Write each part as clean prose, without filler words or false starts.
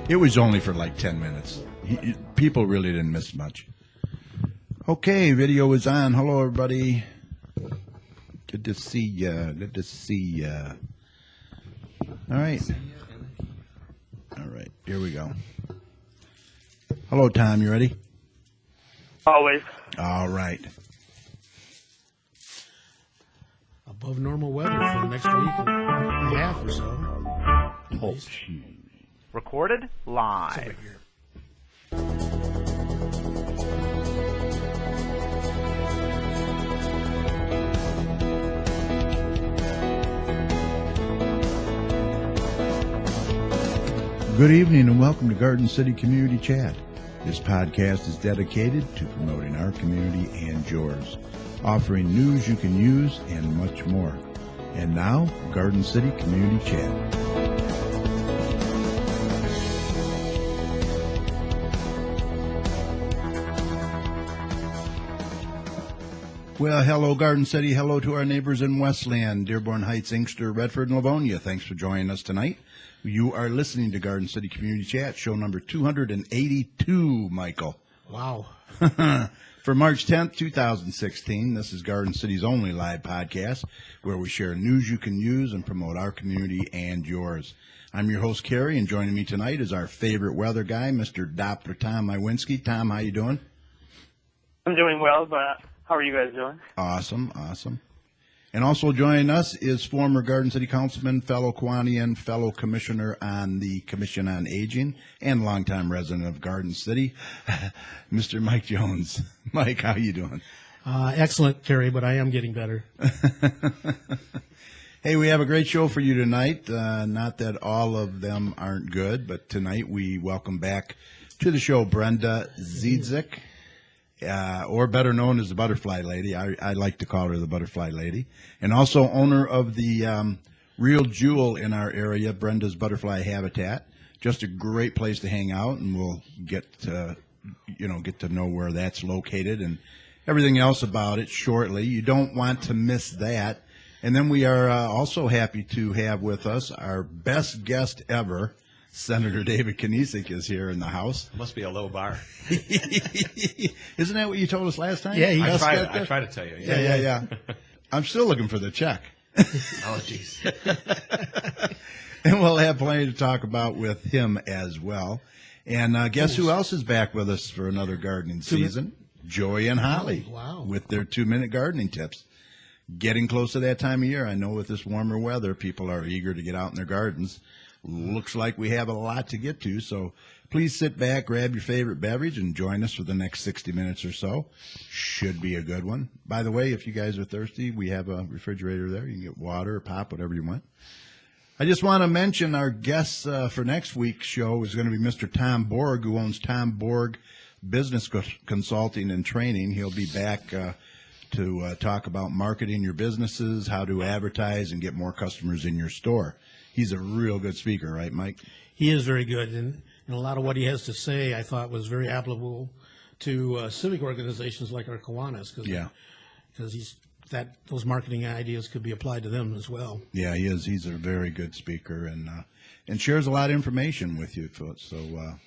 It was only for like 10 minutes. People really didn't miss much. Okay, video is on. Hello, everybody. Good to see ya. Good to see ya. All right. All right, here we go. Hello, Tom. You ready? Always. All right. Above normal weather for the next week and a half or so. Recorded live. Somewhere here. Good evening and welcome to Garden City Community Chat. This podcast is dedicated to promoting our community and yours, offering news you can use and much more. And now, Garden City Community Chat. Well, hello, Garden City. Hello to our neighbors in Westland, Dearborn Heights, Inkster, Redford, and Livonia. Thanks for joining us tonight. You are listening to Garden City Community Chat, show number 282, Michael. Wow. For March 10th, 2016, this is Garden City's only live podcast where we share news you can use and promote our community and yours. I'm your host, Kerry, and joining me tonight is our favorite weather guy, Mr. Dr. Tom Iwinski. Tom, how you doing? I'm doing well, but how are you guys doing? Awesome, awesome. And also joining us is former Garden City Councilman, fellow Kiwanian, fellow commissioner on the Commission on Aging, and longtime resident of Garden City, Mr. Mike Jones. Mike, how you doing? Excellent, Kerry, but I am getting better. Hey, we have a great show for you tonight. Not that all of them aren't good, but tonight we welcome back to the show Brenda Knezek. Or better known as the Butterfly Lady. I like to call her the Butterfly Lady. And also owner of the real jewel in our area, Brenda's Butterfly Habitat. Just a great place to hang out, and we'll get to know where that's located and everything else about it shortly. You don't want to miss that. And then we are also happy to have with us our best guest ever, Senator David Knezek is here in the house. It must be a low bar. Isn't that what you told us last time? Yeah, I try to tell you. Yeah. I'm still looking for the check. Oh, jeez. And we'll have plenty to talk about with him as well. And guess who else is back with us for another gardening season? Joey and Holly. Wow. With their 2-minute gardening tips. Getting close to that time of year. I know with this warmer weather, people are eager to get out in their gardens. Looks like we have a lot to get to, so please sit back, grab your favorite beverage, and join us for the next 60 minutes or so. Should be a good one. By the way, if you guys are thirsty, we have a refrigerator there. You can get water or pop, whatever you want. I just want to mention our guest for next week's show is going to be Mr. Tom Borg, who owns Tom Borg Business Consulting and Training. He'll be back to talk about marketing your businesses, how to advertise, and get more customers in your store. He's a real good speaker, right, Mike? He is very good, and a lot of what he has to say I thought was very applicable to civic organizations like our Kiwanis. Because those marketing ideas could be applied to them as well. Yeah, he is. He's a very good speaker and shares a lot of information with you, folks. So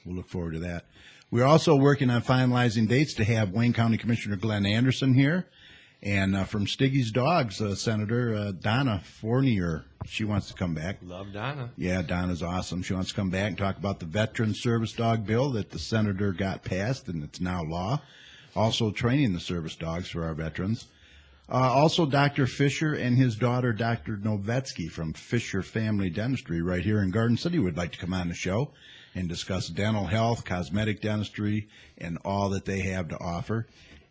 we'll look forward to that. We're also working on finalizing dates to have Wayne County Commissioner Glenn Anderson here. And from Stiggy's Dogs, Senator Donna Fournier, she wants to come back. Love Donna. Yeah, Donna's awesome. She wants to come back and talk about the Veteran Service Dog Bill that the Senator got passed, and it's now law. Also training the service dogs for our veterans. Also, Dr. Fisher and his daughter, Dr. Novetsky from Fisher Family Dentistry right here in Garden City would like to come on the show and discuss dental health, cosmetic dentistry, and all that they have to offer.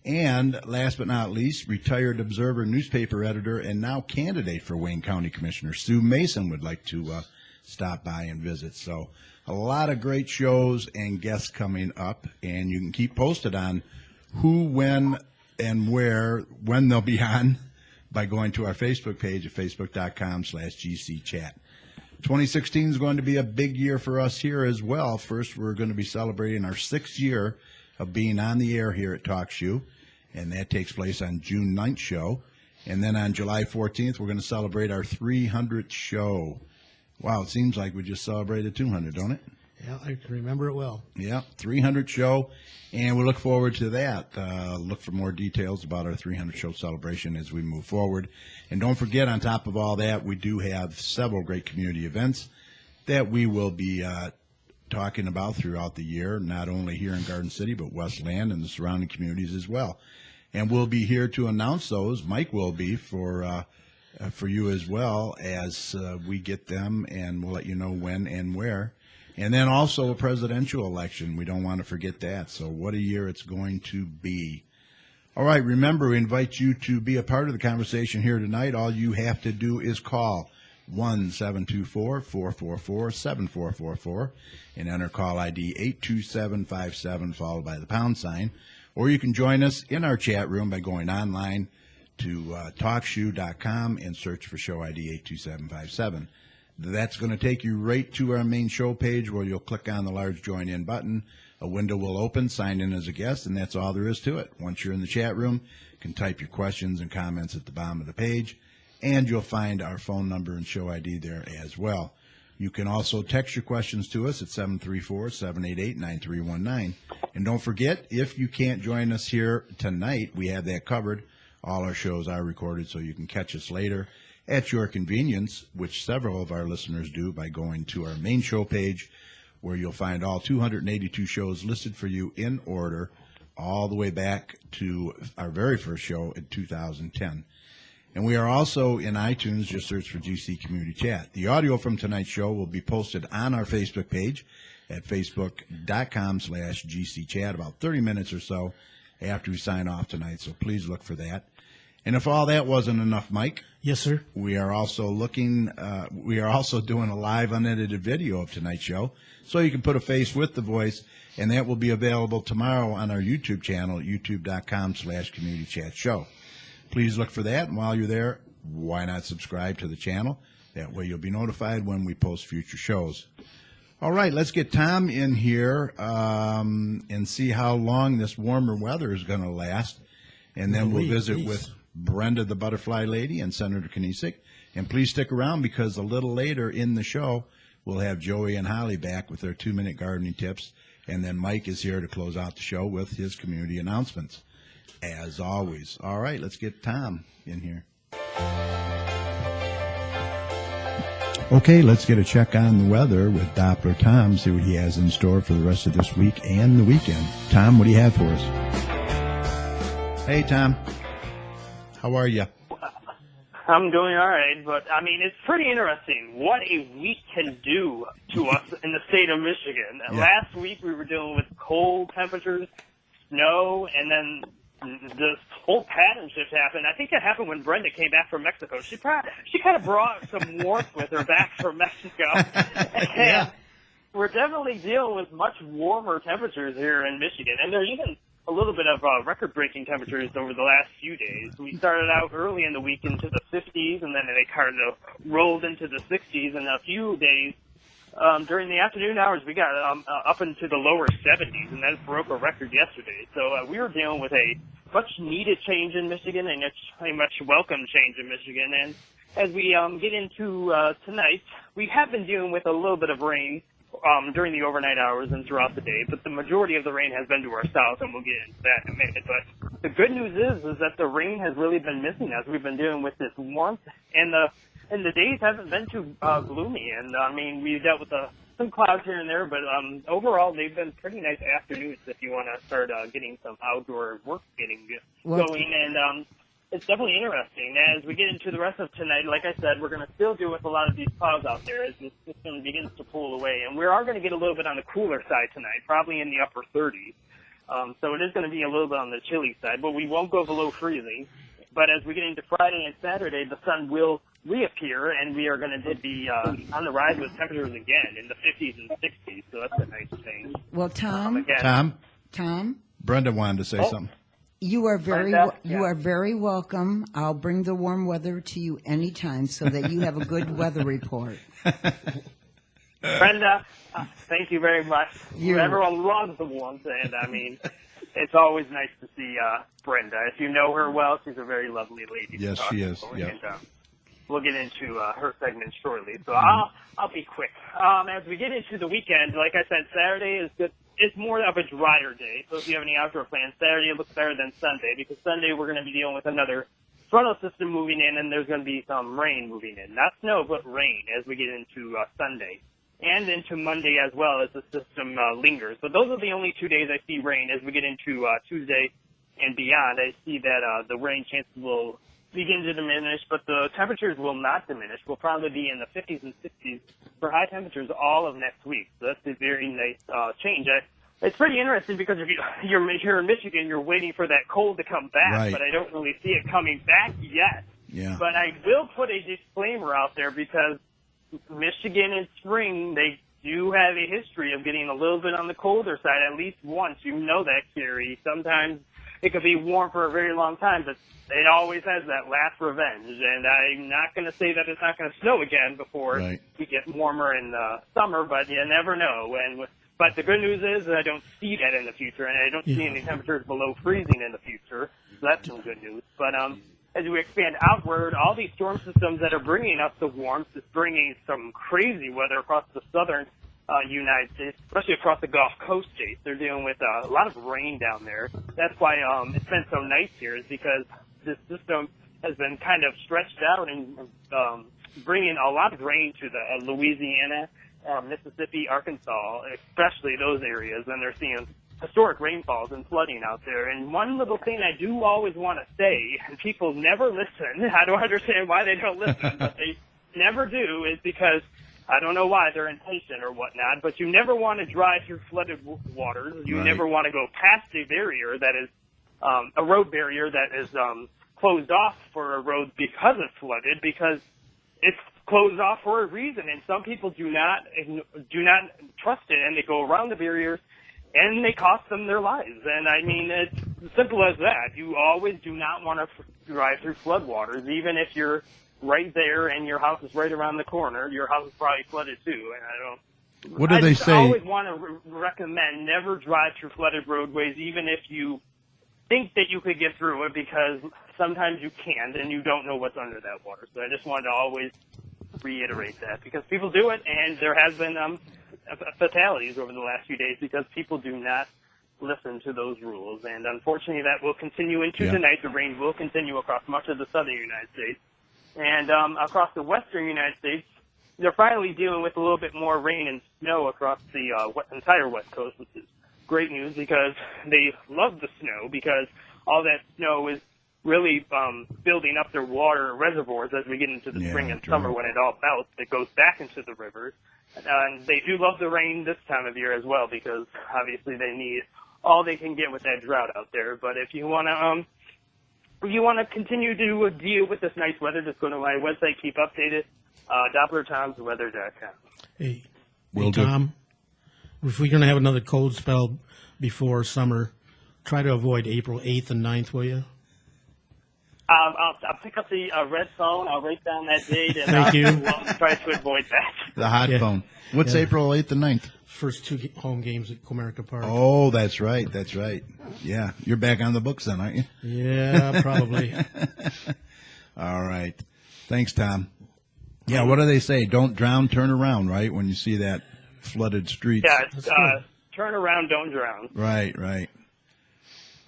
And last but not least, retired Observer newspaper editor and now candidate for Wayne County Commissioner Sue Mason would like to stop by and visit. So a lot of great shows and guests coming up, and you can keep posted on who, when, and where, when they'll be on by going to our Facebook page at facebook.com/GCChat. 2016 is going to be a big year for us here as well. First, we're going to be celebrating our 6th year of being on the air here at TalkShoe, and that takes place on June 9th show. And then on July 14th, we're going to celebrate our 300th show. Wow, it seems like we just celebrated 200, don't it? Yeah, I can remember it well. Yeah, 300 show, and we look forward to that. Look for more details about our 300 show celebration as we move forward. And don't forget, on top of all that, we do have several great community events that we will be talking about throughout the year, not only here in Garden City, but Westland and the surrounding communities as well. And we'll be here to announce those. Mike will be for you as well as we get them, and we'll let you know when and where. And then also a presidential election. We don't want to forget that. So what a year it's going to be. All right, remember, we invite you to be a part of the conversation here tonight. All you have to do is call 1-724-444-7444 and enter call ID 82757 followed by the pound sign. Or you can join us in our chat room by going online to talkshoe.com and search for show ID 82757. That's going to take you right to our main show page where you'll click on the large join in button. A window will open, sign in as a guest, and that's all there is to it. Once you're in the chat room, you can type your questions and comments at the bottom of the page, and you'll find our phone number and show ID there as well. You can also text your questions to us at 734-788-9319. And don't forget, if you can't join us here tonight, we have that covered. All our shows are recorded, so you can catch us later at your convenience, which several of our listeners do by going to our main show page, where you'll find all 282 shows listed for you in order, all the way back to our very first show in 2010. And we are also in iTunes. Just search for GC Community Chat. The audio from tonight's show will be posted on our Facebook page at facebook.com/GC Chat about 30 minutes or so after we sign off tonight, so please look for that. And if all that wasn't enough, Mike. Yes, sir. We are also doing a live unedited video of tonight's show, so you can put a face with the voice, and that will be available tomorrow on our YouTube channel, youtube.com/Community Chat Show. Please look for that, and while you're there, why not subscribe to the channel? That way you'll be notified when we post future shows. All right, let's get Tom in here and see how long this warmer weather is going to last, and then we'll visit with Brenda, the Butterfly Lady, and Senator Knezek. And please stick around, because a little later in the show, we'll have Joey and Holly back with their 2-minute gardening tips. And then Mike is here to close out the show with his community announcements, as always. All right, let's get Tom in here. Okay, let's get a check on the weather with Doppler Tom, see what he has in store for the rest of this week and the weekend. Tom, what do you have for us? Hey, Tom. How are you? I'm doing all right, but, I mean, it's pretty interesting what a week can do to us in the state of Michigan. Yeah. Last week we were dealing with cold temperatures, snow, and then this whole pattern shift happened. I think that happened when Brenda came back from Mexico. She kind of brought some warmth with her back from Mexico. Yeah. We're definitely dealing with much warmer temperatures here in Michigan, and there's even a little bit of record-breaking temperatures over the last few days. We started out early in the week into the 50s, and then they kind of rolled into the 60s. And a few days during the afternoon hours, we got up into the lower 70s, and that broke a record yesterday. So we were dealing with a much-needed change in Michigan, and it's a much-welcome change in Michigan. And as we get into tonight, we have been dealing with a little bit of rain during the overnight hours and throughout the day, but the majority of the rain has been to our south, and we'll get into that in a minute. But the good news is that the rain has really been missing us. We've been dealing with this warmth, and the days haven't been too gloomy. And I mean, we dealt with some clouds here and there, but overall they've been pretty nice afternoons if you want to start getting some outdoor work going. And it's definitely interesting. As we get into the rest of tonight, like I said, we're going to still deal with a lot of these clouds out there as this system begins to pull away. And we are going to get a little bit on the cooler side tonight, probably in the upper 30s. So it is going to be a little bit on the chilly side, but we won't go below freezing. But as we get into Friday and Saturday, the sun will reappear, and we are going to be on the rise with temperatures again in the 50s and 60s. So that's a nice change. Well, Tom, Brenda wanted to say something. you are very Brenda, very welcome. I'll bring the warm weather to you anytime so that you have a good weather report. Brenda, thank you very much. Everyone loves the warmth, and I mean, it's always nice to see Brenda. If you know her well, she's a very lovely lady. Yes, she is. Yeah. we'll get into her segment shortly. So I'll be quick. As we get into the weekend, like I said, Saturday is good. It's more of a drier day. So if you have any outdoor plans, Saturday looks better than Sunday, because Sunday we're going to be dealing with another frontal system moving in, and there's going to be some rain moving in. Not snow, but rain as we get into Sunday. And into Monday as well as the system lingers. But those are the only 2 days I see rain. As we get into Tuesday and beyond, I see that the rain chances will begin to diminish, but the temperatures will not diminish. We'll probably be in the 50s and 60s for high temperatures all of next week. So that's a very nice change. It's pretty interesting because if you're here in Michigan, you're waiting for that cold to come back, Right. but I don't really see it coming back yet. Yeah. But I will put a disclaimer out there because Michigan in spring, they do have a history of getting a little bit on the colder side at least once. You know that, Carrie. Sometimes it could be warm for a very long time, but it always has that last revenge. And I'm not going to say that it's not going to snow again before Right. we get warmer in the summer, but you never know. But the good news is that I don't see that in the future, and I don't see any temperatures below freezing in the future. So that's some good news. But as we expand outward, all these storm systems that are bringing us the warmth is bringing some crazy weather across the southern United States, especially across the Gulf Coast states. They're dealing with a lot of rain down there. That's why it's been so nice here, is because this system has been kind of stretched out and bringing a lot of rain to the Louisiana, Mississippi, Arkansas, especially those areas, and they're seeing historic rainfalls and flooding out there. And one little thing I do always want to say, and people never listen, I don't understand why they don't listen, but they never do, is because I don't know why they're impatient or whatnot, but you never want to drive through flooded waters. You Right. never want to go past a barrier that is a road barrier that is closed off for a road because it's flooded, because it's closed off for a reason. And some people do not trust it, and they go around the barriers, and they cost them their lives. And I mean, it's as simple as that. You always do not want to drive through floodwaters, even if you're right there and your house is right around the corner. Your house is probably flooded too. And I don't. What do they say? I always want to recommend never drive through flooded roadways, even if you think that you could get through it, because sometimes you can't, and you don't know what's under that water. So I just wanted to always reiterate that, because people do it, and there has been fatalities over the last few days because people do not listen to those rules. And unfortunately, that will continue into tonight. The rain will continue across much of the southern United States. And across the western United States, they're finally dealing with a little bit more rain and snow across the entire West Coast, which is great news, because they love the snow, because all that snow is really building up their water reservoirs as we get into the spring and summer. When it all melts, it goes back into the rivers. And they do love the rain this time of year as well, because obviously they need all they can get with that drought out there. But if you want to continue to deal with this nice weather, just go to my website, keep updated, DopplerTomsWeather.com. Hey, Will hey do. Tom, if we're going to have another cold spell before summer, try to avoid April 8th and 9th, will you? I'll pick up the red phone. I'll write down that date, and Thank you. I'll try to avoid that. The hot Yeah. phone. What's Yeah. April 8th and 9th? First two home games at Comerica Park. Oh, that's right. That's right. Yeah. You're back on the books then, aren't you? Yeah, probably. All right. Thanks, Tom. Yeah, what do they say? Don't drown, turn around, right? When you see that flooded streets. Yeah, it's, turn around, don't drown. Right, right.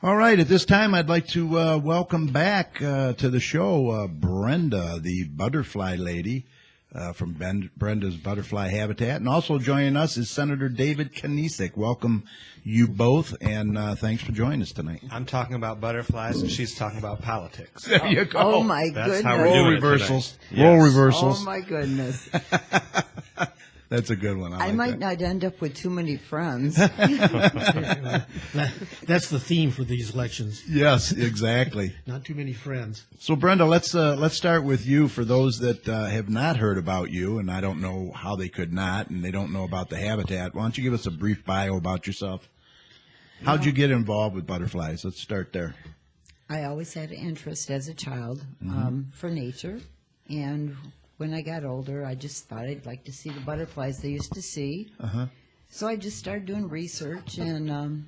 All right. At this time, I'd like to welcome back to the show Brenda, the butterfly lady from Brenda's Butterfly Habitat. And also joining us is Senator David Knezek. Welcome, you both, and thanks for joining us tonight. I'm talking about butterflies, and she's talking about politics. There you go. Oh, my That's goodness. how we're Role doing it reversals. today. Role Yes. reversals. Oh, my goodness. That's a good one. I like might that. not end up with too many friends. That's the theme for these elections. Yes, exactly. Not too many friends. So, Brenda, let's start with you. For those that have not heard about you, and I don't know how they could not, and they don't know about the habitat, why don't you give us a brief bio about yourself? How'd you get involved with butterflies? Let's start there. I always had an interest as a child for nature, and when I got older, I just thought I'd like to see the butterflies they used to see. So I just started doing research and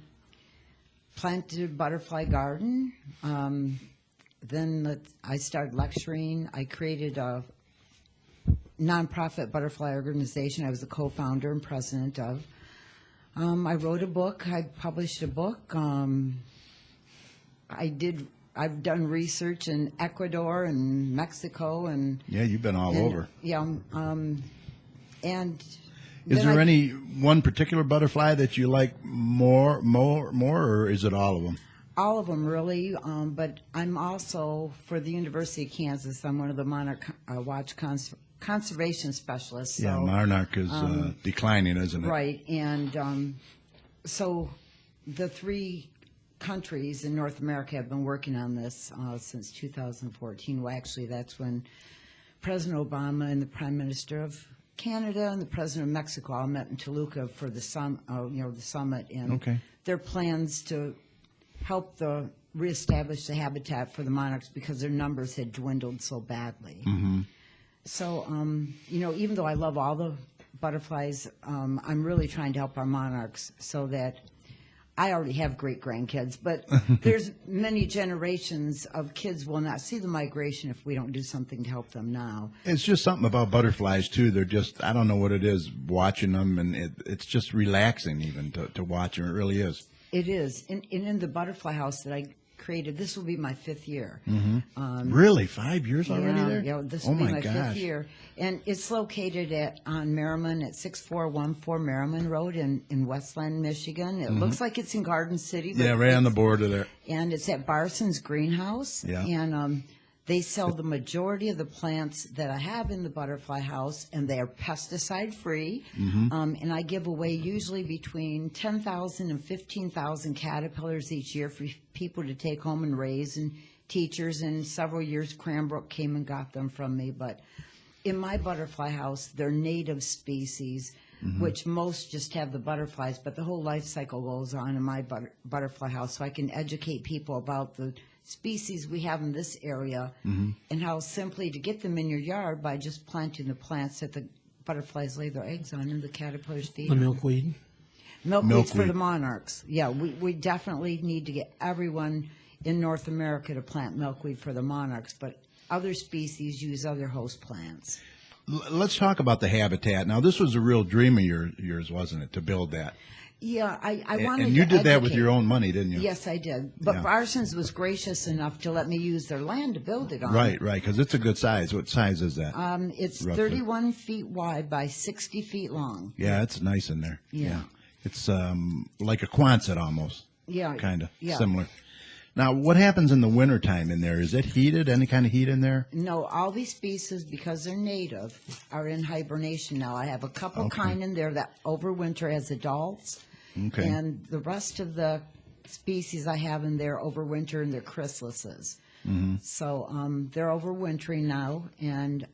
planted a butterfly garden. Then I started lecturing. I created a nonprofit butterfly organization I was the co-founder and president of. I wrote a book. I published a book. I've done research in Ecuador and Mexico and Yeah, you've been all over. yeah. And Is then there any one particular butterfly that you like more, or is it all of them? all of them really, but I'm also for the University of Kansas. I'm one of the Monarch Watch conservation specialists. So, Yeah, Monarch is declining, isn't it? right, and so the 3 countries in North America have been working on this since 2014. Well, actually, that's when President Obama and the Prime Minister of Canada and the President of Mexico all met in Toluca for the the summit, and Okay. their plans to help reestablish the habitat for the monarchs because their numbers had dwindled so badly. Mm-hmm. So, even though I love all the butterflies, I'm really trying to help our monarchs so that I already have great grandkids, but there's many generations of kids will not see the migration if we don't do something to help them now. It's just something about butterflies, too. They're just, I don't know what it is, watching them, and it's just relaxing even to watch them. It really is. It is. And in the butterfly house that I created, this will be my 5th year. Really? 5 years already Yeah, there? yeah, this Oh, will be my my 5th gosh. year. And it's located on Merriman at 6414 Merriman Road in Westland, Michigan. It looks like it's in Garden City. But Yeah, right on the it's- border there. And it's at Barson's Greenhouse. Yeah. And they sell the majority of the plants that I have in the butterfly house, and they are pesticide free. And I give away usually between 10,000 and 15,000 caterpillars each year for people to take home and raise, and teachers. And several years, Cranbrook came and got them from me. But in my butterfly house, they're native species, which most just have the butterflies, but the whole life cycle goes on in my butterfly house, so I can educate people about the species we have in this area and how simply to get them in your yard by just planting the plants that the butterflies lay their eggs on and the caterpillars feed The on. milkweed. Milkweeds for Milkweed. the monarchs. Yeah, we definitely need to get everyone in North America to plant milkweed for the monarchs, but other species use other host plants. Let's talk about the habitat. Now, this was a real dream of yours, wasn't it, to build that? Yeah, I wanted And you to did that with educate. your own money, didn't you? Yes, I did. But Yeah. Barson's was gracious enough to let me use their land to build it on. Right, because it's a good size. What size is that? It's Roughly. 31 feet wide by 60 feet long. Yeah, it's nice in there. Yeah. It's like a Quonset almost. Yeah. Kind of Yeah. similar. Now, what happens in the wintertime in there? Is it heated? Any kind of heat in there? No, all these species, because they're native, are in hibernation now. I have a couple Okay. kind in there that overwinter as adults. Okay. And the rest of the species I have in there overwinter in their chrysalises. Mm-hmm. So they're overwintering now, and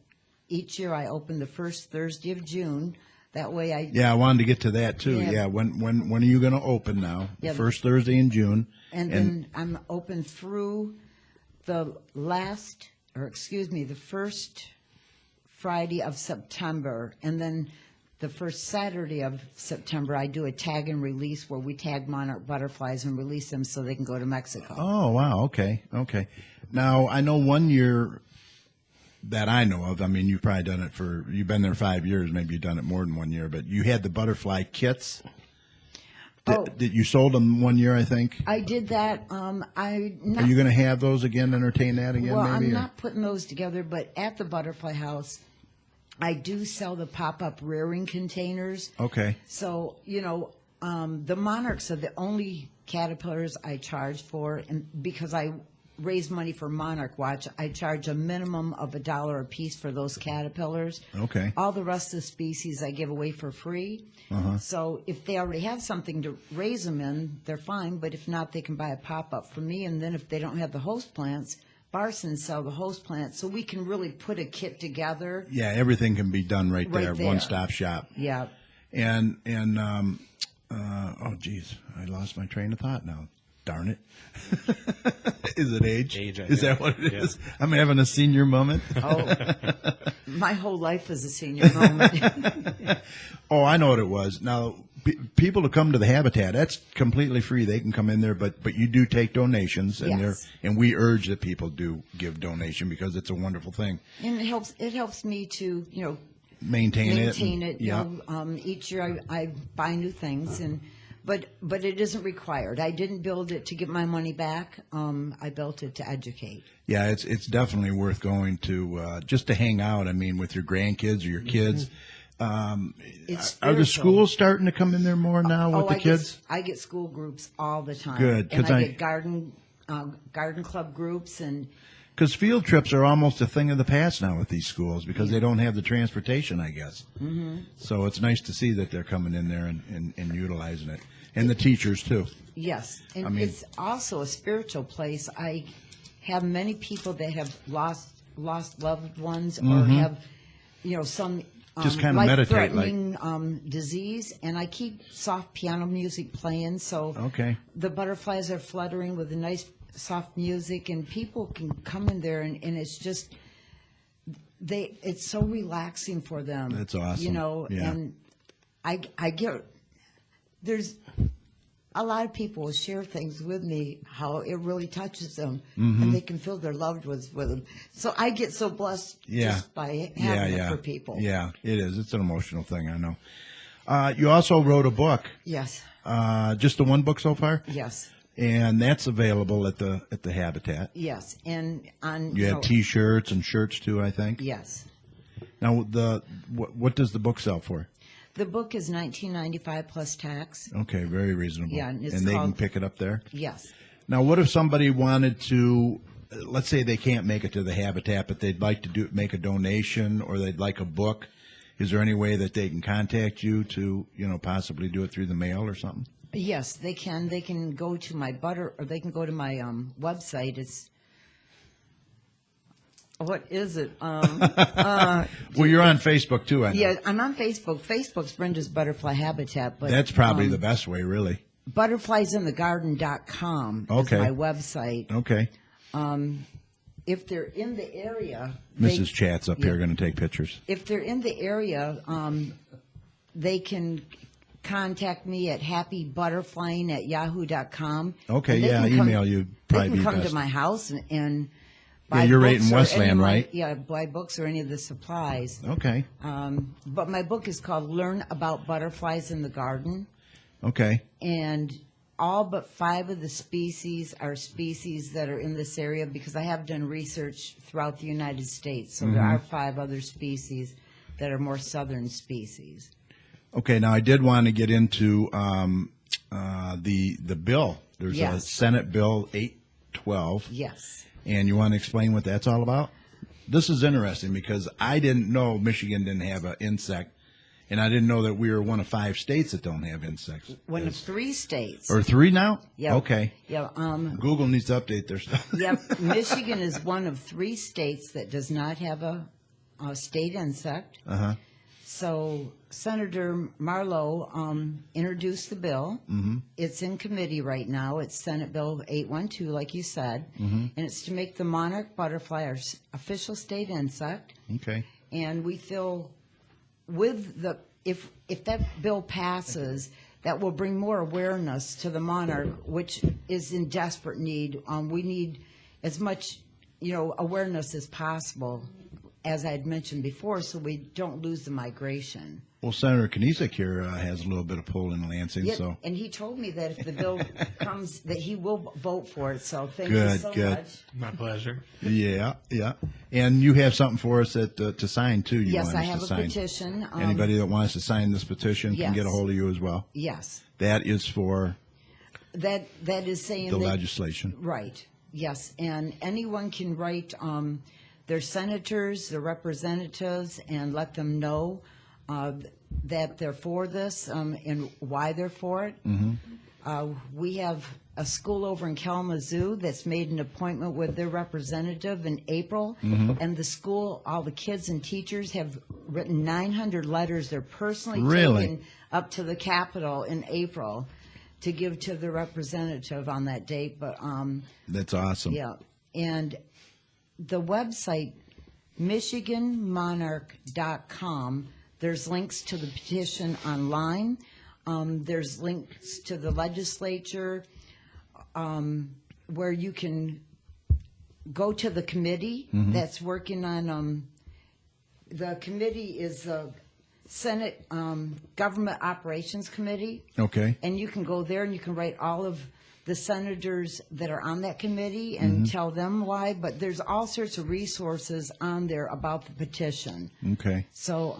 each year I open the first Thursday of June. That way Yeah, I wanted to get to that too. Yeah. Yeah, when are you going to open now? Yeah. The first Thursday in June. And then I'm open through the first Friday of September. And then the first Saturday of September, I do a tag and release where we tag monarch butterflies and release them so they can go to Mexico. Oh, wow. Okay. Now, I know 1 year that I know of, I mean, you've probably done it you've been there 5 years, maybe you've done it more than 1 year, but you had the butterfly kits. Did you sold them 1 year, I think? I did that. Are you going to have those again, entertain that again, Well, maybe? I'm or- not putting those together, but at the butterfly house, I do sell the pop-up rearing containers. Okay. So, the monarchs are the only caterpillars I charge for, and because I raise money for Monarch Watch, I charge a minimum of $1 a piece for those caterpillars. Okay. All the rest of the species I give away for free. So if they already have something to raise them in, they're fine, but if not, they can buy a pop-up from me, and then if they don't have the host plants, Barson sell the host plants, so we can really put a kit together. Yeah, everything can be done right there, Right there. one-stop shop. Yeah. And oh geez, I lost my train of thought now. Darn it. Is it age? Age, I is that think. what it Yeah. is? I'm having a senior moment. Oh, my whole life is a senior moment. Oh, I know what it was. Now, people to come to the habitat, that's completely free. They can come in there, but you do take donations, and Yes. and we urge that people do give donation because it's a wonderful thing. And it helps me to, maintain it. You know, each year I buy new things, but it isn't required. I didn't build it to get my money back. I built it to educate. Yeah, it's definitely worth going to just to hang out. I mean, with your grandkids or your kids. It's Are the spiritual. schools starting to come in there more now with the kids? I get school groups all the time. Good, and 'cause I get garden club groups and. Because field trips are almost a thing of the past now with these schools because they don't have the transportation, I guess. Mm-hmm. So it's nice to see that they're coming in there and utilizing it. And the teachers, too. Yes, and I mean- it's also a spiritual place. I have many people that have lost loved ones or have, you know, some Just kinda meditate, life-threatening disease, and I keep soft piano music playing, so Okay. the butterflies are fluttering with a nice soft music, and people can come in there, and it's just it's so relaxing for them. That's awesome. You know, Yeah. and I get there's a lot of people will share things with me how it really touches them, and they can feel their loved ones with them. So I get so blessed just by having it for people. Yeah, it is. It's an emotional thing, I know. You also wrote a book. Yes. Just the one book so far? Yes. And that's available at the Habitat. Yes. And on You have T-shirts and shirts too, I think. Yes. Now, what does the book sell for? The book is $19.95 plus tax. Okay, very reasonable. Yeah, and it's they can called- pick it up there. Yes. Now, what if somebody wanted to? Let's say they can't make it to the Habitat, but they'd like to make a donation, or they'd like a book. Is there any way that they can contact you to, possibly do it through the mail or something? Yes, they can. They can go to my they can go to my website. It's what is it? Well, you're on Facebook too, I know. Yeah, I'm on Facebook. Facebook's Brenda's Butterfly Habitat, but That's probably the best way, really. butterfliesinthegarden.com Okay. is my website. Okay. If they're in the area, Mrs. Chat's up here going to take pictures. if they're in the area, they can contact me at happybutterflying@yahoo.com. Okay, And they yeah, can come- email you They probably can be come best. to my house and buy you're right in books or Westland, any of my- right? Yeah, buy books or any of the supplies. Okay. But my book is called Learn About Butterflies in the Garden, Okay. and all but 5 of the species are species that are in this area because I have done research throughout the United States. So there are 5 other species that are more southern species. Okay. Now, I did want to get into the bill. There's a Yes. Senate Bill 812. Yes. And you want to explain what that's all about? This is interesting because I didn't know Michigan didn't have an insect, and I didn't know that we were one of 5 states that don't have insects. One of 3 states. Or 3 now? Yeah. Okay. Yeah. Google needs to update their stuff. Yep. Michigan is one of 3 states that does not have a state insect. Uh-huh. So Senator Marlowe introduced the bill. Mm-hmm. It's in committee right now. It's Senate Bill 812, like you said, and it's to make the monarch butterfly our official state insect. Okay. And we feel with if that bill passes, that will bring more awareness to the monarch, which is in desperate need. We need as much, awareness as possible, as I had mentioned before, so we don't lose the migration. Well, Senator Knezek here has a little bit of pull in Lansing, Yeah, so. and he told me that if the bill comes, that he will vote for it. So thank you Good, so good. much. My pleasure. Yeah. And you have something for us to sign, too. You Yes, want I us have to a sign. petition. Anybody that wants to sign this petition can Yes. get a hold of you as well. Yes, That is for that is saying the that, legislation. Right. Yes, and anyone can write their senators, their representatives, and let them know that they're for this and why they're for it. We have a school over in Kalamazoo that's made an appointment with their representative in April, and the school, all the kids and teachers have written 900 letters. They're personally Really? taken up to the Capitol in April to give to the representative on that date. But That's awesome. yeah, and the website, MichiganMonarch.com, there's links to the petition online. There's links to the legislature where you can go to the committee that's working on The committee is the Senate Government Operations Committee. Okay. And you can go there and you can write all of the senators that are on that committee and tell them why. But there's all sorts of resources on there about the petition. Okay. So,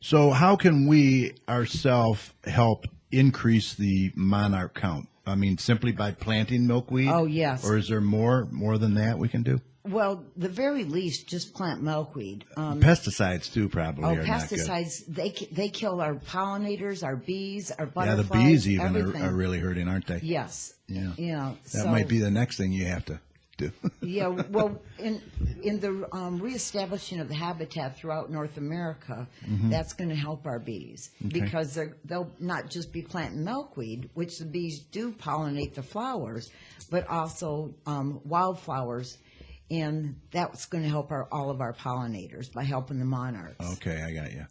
So how can we ourselves help increase the monarch count? I mean, simply by planting milkweed? Oh, yes. Or is there more than that we can do? well, the very least, just plant milkweed. Pesticides too, probably. Oh, are not good. pesticides! They kill our pollinators, our bees, our Yeah, butterflies. the bees even everything. are really hurting, aren't they? Yes. Yeah. Yeah. That might be the next thing you have to do. Yeah, well, in the reestablishing of the habitat throughout North America, that's going to help our bees because they'll not just be planting milkweed, which the bees do pollinate the flowers, but also wildflowers, and that's going to help all of our pollinators by helping the monarchs. Okay, I got you.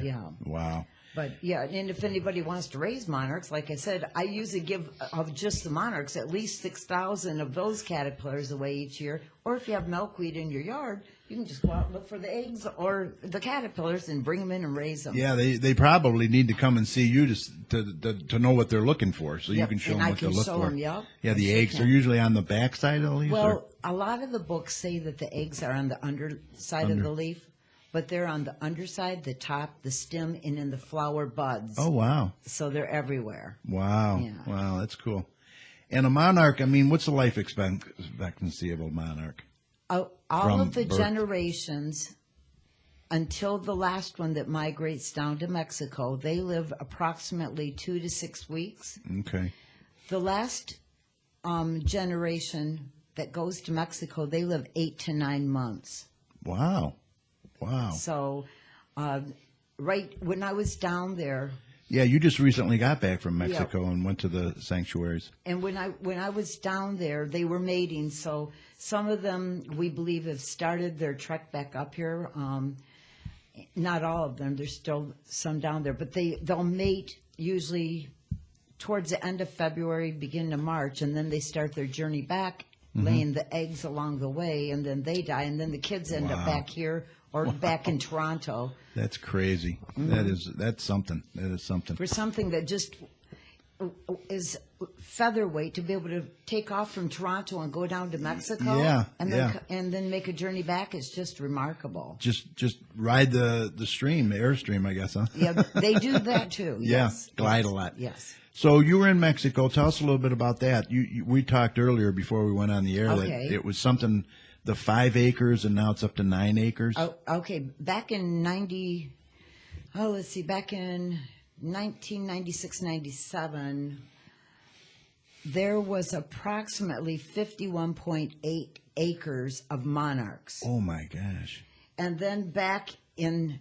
Yeah. Wow. But yeah, and if anybody wants to raise monarchs, like I said, I usually give of just the monarchs at least 6,000 of those caterpillars away each year. Or if you have milkweed in your yard, you can just go out and look for the eggs or the caterpillars and bring them in and raise them. Yeah, they probably need to come and see you to know what they're looking for, so you Yep, can show and them I what to can look show for. them, yep. Yeah, the I sure eggs are can. usually on the back side of the leaves. Well, a lot of the books say that the eggs are on the underside of the leaf, but they're on the underside, the top, the stem, and in the flower buds. oh wow, So they're everywhere. wow, Yeah. wow, that's cool. And a monarch, I mean, what's the life expectancy of a monarch? All From of the birth. generations until the last one that migrates down to Mexico, they live approximately 2 to 6 weeks. Okay. The last generation that goes to Mexico, they live 8 to 9 months. Wow. Wow. So, right when I was down there, Yeah, you just recently got back from Mexico and went to the sanctuaries. and when I was down there, they were mating. So some of them, we believe, have started their trek back up here. Not all of them. There's still some down there, but they'll mate usually towards the end of February, beginning of March, and then they start their journey back, laying the eggs along the way, and then they die, and then the kids end up back here or back in Toronto. That's crazy. That's something. That is something. For something that just is featherweight to be able to take off from Toronto and go down to Mexico, Yeah, and yeah. then make a journey back is just remarkable. Just ride the stream, the airstream, I guess, huh? Yeah, they do that too. Yeah, Yes, glide yes, a lot. Yes. So you were in Mexico. Tell us a little bit about that. We talked earlier before we went on the air Okay. that it was something, the 5 acres, and now it's up to 9 acres. Oh, okay. Back in back in 1996, 97, there was approximately 51.8 acres of monarchs. Oh my gosh. And then back in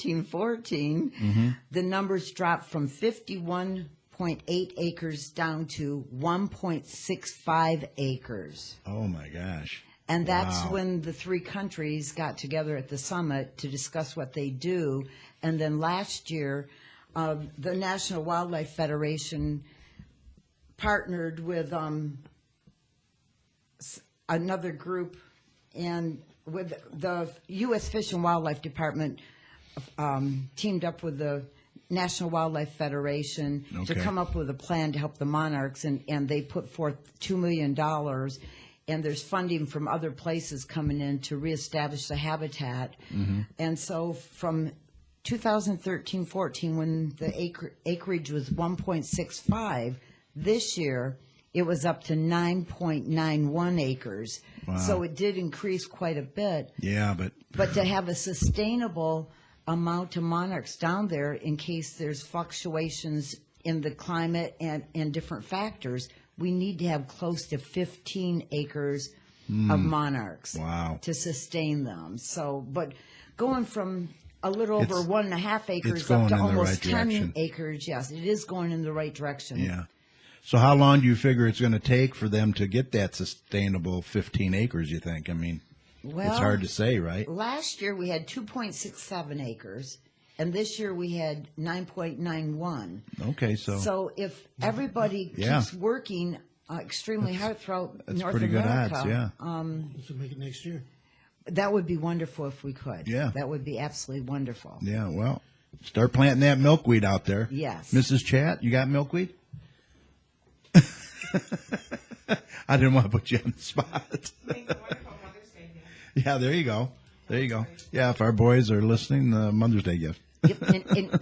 2013-14, the numbers dropped from 51.8 acres down to 1.65 acres. Oh my gosh. And that's Wow. when the three countries got together at the summit to discuss what they do. And then last year, the National Wildlife Federation partnered with another group, and with the U.S. Fish and Wildlife Department teamed up with the National Wildlife Federation to Okay. come up with a plan to help the monarchs, and they put forth $2 million. And there's funding from other places coming in to reestablish the habitat. And so from 2013-14, when the acreage was 1.65, this year it was up to 9.91 acres. Wow. So it did increase quite a bit. Yeah, But to have a sustainable amount of monarchs down there in case there's fluctuations in the climate and different factors, we need to have close to 15 acres of monarchs Wow. to sustain them. So, but going from a little over It's- 1.5 acres going up to in the almost right 10 direction. acres, yes, it is going in the right direction. yeah. So how long do you figure it's going to take for them to get that sustainable 15 acres, you think? I mean, Well, it's hard to say, right? last year we had 2.67 acres, and this year we had 9.91. Okay, so So if everybody Yeah. keeps working extremely hard throughout That's North pretty good America. odds, yeah. We should make it next year. That would be wonderful if we could. Yeah. That would be absolutely wonderful. Yeah, well, start planting that milkweed out there. Yes. Mrs. Chat, you got milkweed? I didn't want to put you on the spot. Yeah, there you go. There you go. Yeah, if our boys are listening, Mother's Day gift. Yep,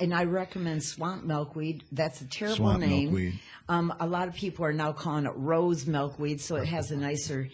and I recommend swamp milkweed. That's a terrible Swamp name. milkweed. A lot of people are now calling it rose milkweed, so it has a nicer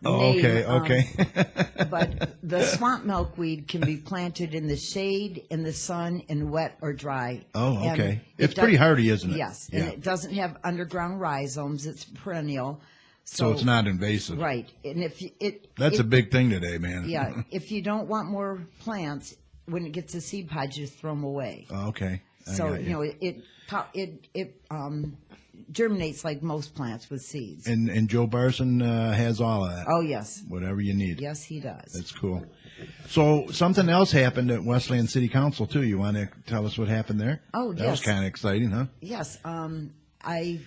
Oh, name. okay, okay. But the swamp milkweed can be planted in the shade, in the sun, in wet or dry. Oh, And okay. it It's pretty hardy, isn't it? Yes, Yeah. and it doesn't have underground rhizomes. It's perennial. So it's not invasive. Right, and if you, That's a big thing today, man. yeah. If you don't want more plants, when it gets to seed pods, you throw them away. Oh, okay. I So got you know it germinates like most plants with seeds. And Joe Barson has all of that. Oh yes, Whatever you need. yes he does. That's cool. So something else happened at Westland City Council too. You want to tell us what happened there? Oh, that was yes. kind of exciting, huh? Yes, I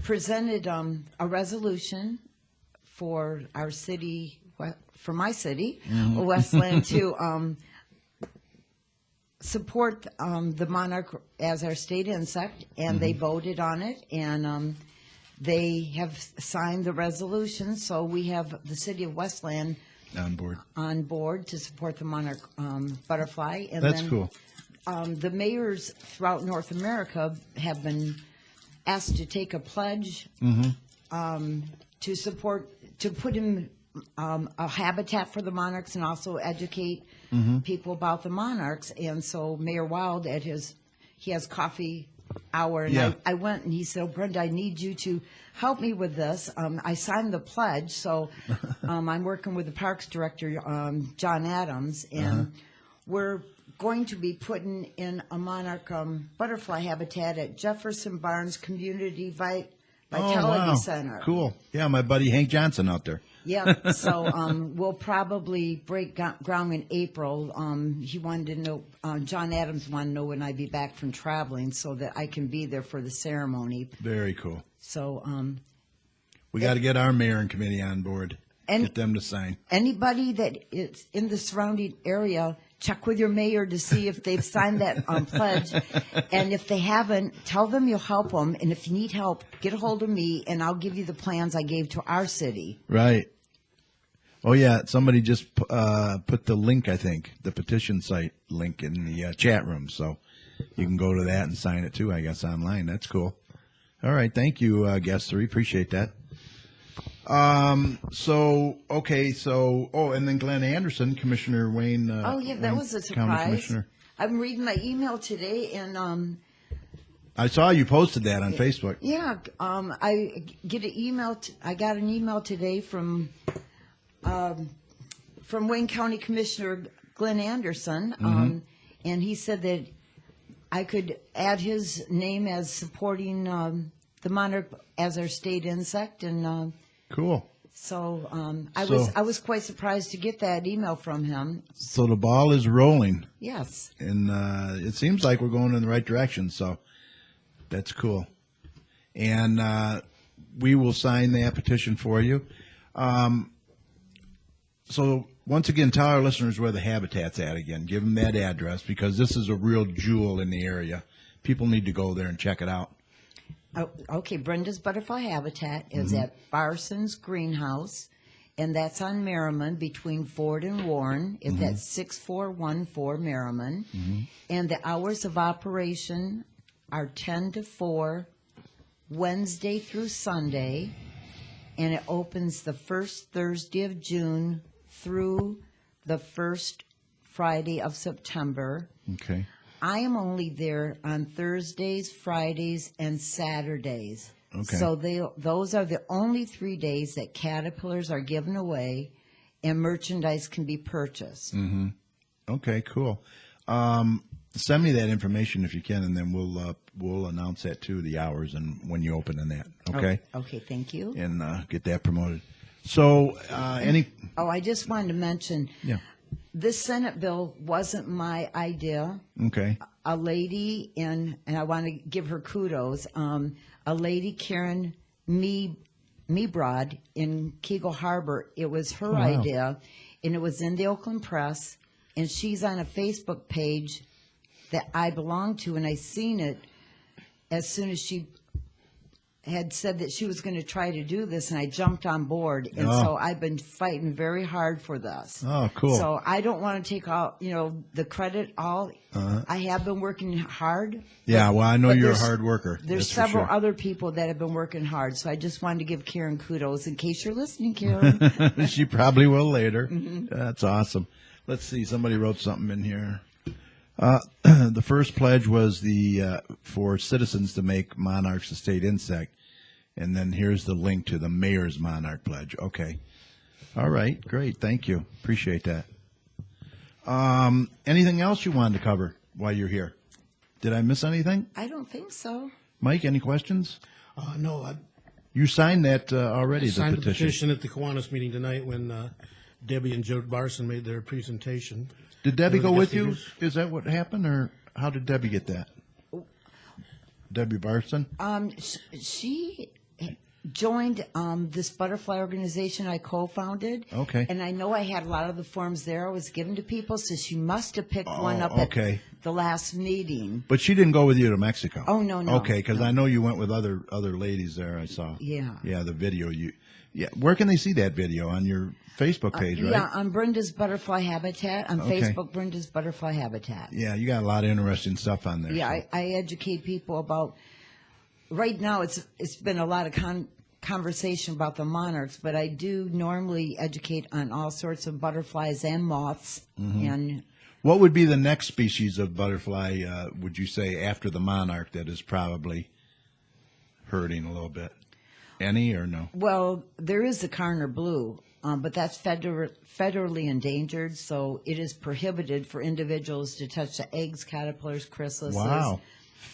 presented a resolution for our city, for my city, Westland, to support the monarch as our state insect, and they voted on it, and they have signed the resolution, so we have the city of Westland On board. to support the monarch butterfly. And That's then, cool. the mayors throughout North America have been asked to take a pledge to support, to put in a habitat for the monarchs and also educate people about the monarchs. And so Mayor Wild he has coffee hour, and Yeah. I went and he said, "Oh, Brenda, I need you to help me with this." I signed the pledge, so I'm working with the Parks Director, John Adams, and we're going to be putting in a monarch butterfly habitat at Jefferson Barnes Community Vitality Center. Cool. Yeah, my buddy Hank Johnson out there. Yeah, so we'll probably break ground in April. He wanted to know, John Adams wanted to know when I'd be back from traveling so that I can be there for the ceremony. Very cool. So We got to get our mayor and committee on board. And- Get them to sign. anybody that is in the surrounding area, check with your mayor to see if they've signed that pledge. And if they haven't, tell them you'll help them. And if you need help, get a hold of me, and I'll give you the plans I gave to our city. Right. Oh, yeah. Somebody just put the link, I think, the petition site link in the chat room. So you can go to that and sign it, too, I guess, online. That's cool. All right. Thank you, guest 3. Appreciate that. And then Glenn Anderson, Commissioner Wayne. Oh, yeah, that Wayne was a County surprise. Commissioner. I'm reading my email today, and I saw you posted that on Facebook. yeah, I get an email. I got an email today from Wayne County Commissioner Glenn Anderson, and he said that I could add his name as supporting the monarch as our state insect, and Cool. so So- I was quite surprised to get that email from him. So the ball is rolling, Yes. and it seems like we're going in the right direction. So that's cool. And we will sign that petition for you. So once again, tell our listeners where the habitat's at again. Give them that address, because this is a real jewel in the area. People need to go there and check it out. Oh, okay, Brenda's Butterfly Habitat is at Barson's Greenhouse, and that's on Merriman between Ford and Warren. It's at 6414 Merriman. And the hours of operation are 10 to 4, Wednesday through Sunday, and it opens the first Thursday of June through the first Friday of September. Okay. I am only there on Thursdays, Fridays, and Saturdays. Okay. So those are the only 3 days that caterpillars are given away and merchandise can be purchased. Okay, cool. Send me that information if you can, and then we'll announce that too, the hours and when you open and that. Okay. Okay, thank you. And get that promoted. So Oh, I just wanted to mention, Yeah. this Senate bill wasn't my idea. Okay. A lady, and I want to give her kudos, a lady, Karen Broad in Kegel Harbor. It was her wow. idea, and it was in the Oakland Press, and she's on a Facebook page that I belong to, and I seen it as soon as she had said that she was going to try to do this, and I jumped on board, and so I've been fighting very hard for this. Oh, cool. So I don't want to take all, the credit all. I have been working hard. Yeah, well, I know but you're a there's- hard worker. There's that's for several sure. other people that have been working hard, so I just wanted to give Karen kudos in case you're listening, Karen. She probably will later. Mm-hmm. That's awesome. Let's see. Somebody wrote something in here. The first pledge was for citizens to make monarchs a state insect. And then here's the link to the mayor's monarch pledge. Okay. All right. Great. Thank you. Appreciate that. Anything else you wanted to cover while you're here? Did I miss anything? I don't think so. Mike, any questions? No, I You signed that already, signed the the petition. petition at the Kiwanis meeting tonight when Debbie and Joe Barson made their presentation. Did Debbie One go of the with guest you? speakers. Is that what happened, or how did Debbie get that? Debbie Barson? She joined this butterfly organization I co-founded. Okay. And I know I had a lot of the forms there I was given to people, so she must have picked one up okay. at the last meeting. But she didn't go with you to Mexico. Oh, no. Okay, because I know you went with other ladies there. I saw. Yeah. Yeah, the video where can they see that video on your Facebook page, right? Yeah, on Brenda's Butterfly Habitat, on Okay. Facebook, Brenda's Butterfly Habitat. Yeah, you got a lot of interesting stuff on there. Yeah, so. I educate people about. Right now, it's been a lot of conversation about the monarchs, but I do normally educate on all sorts of butterflies and moths. Mm-hmm. And What would be the next species of butterfly, would you say, after the monarch that is probably hurting a little bit? Any or no? well, there is the Carner blue, but that's federally endangered, so it is prohibited for individuals to touch the eggs, caterpillars, chrysalises. Wow.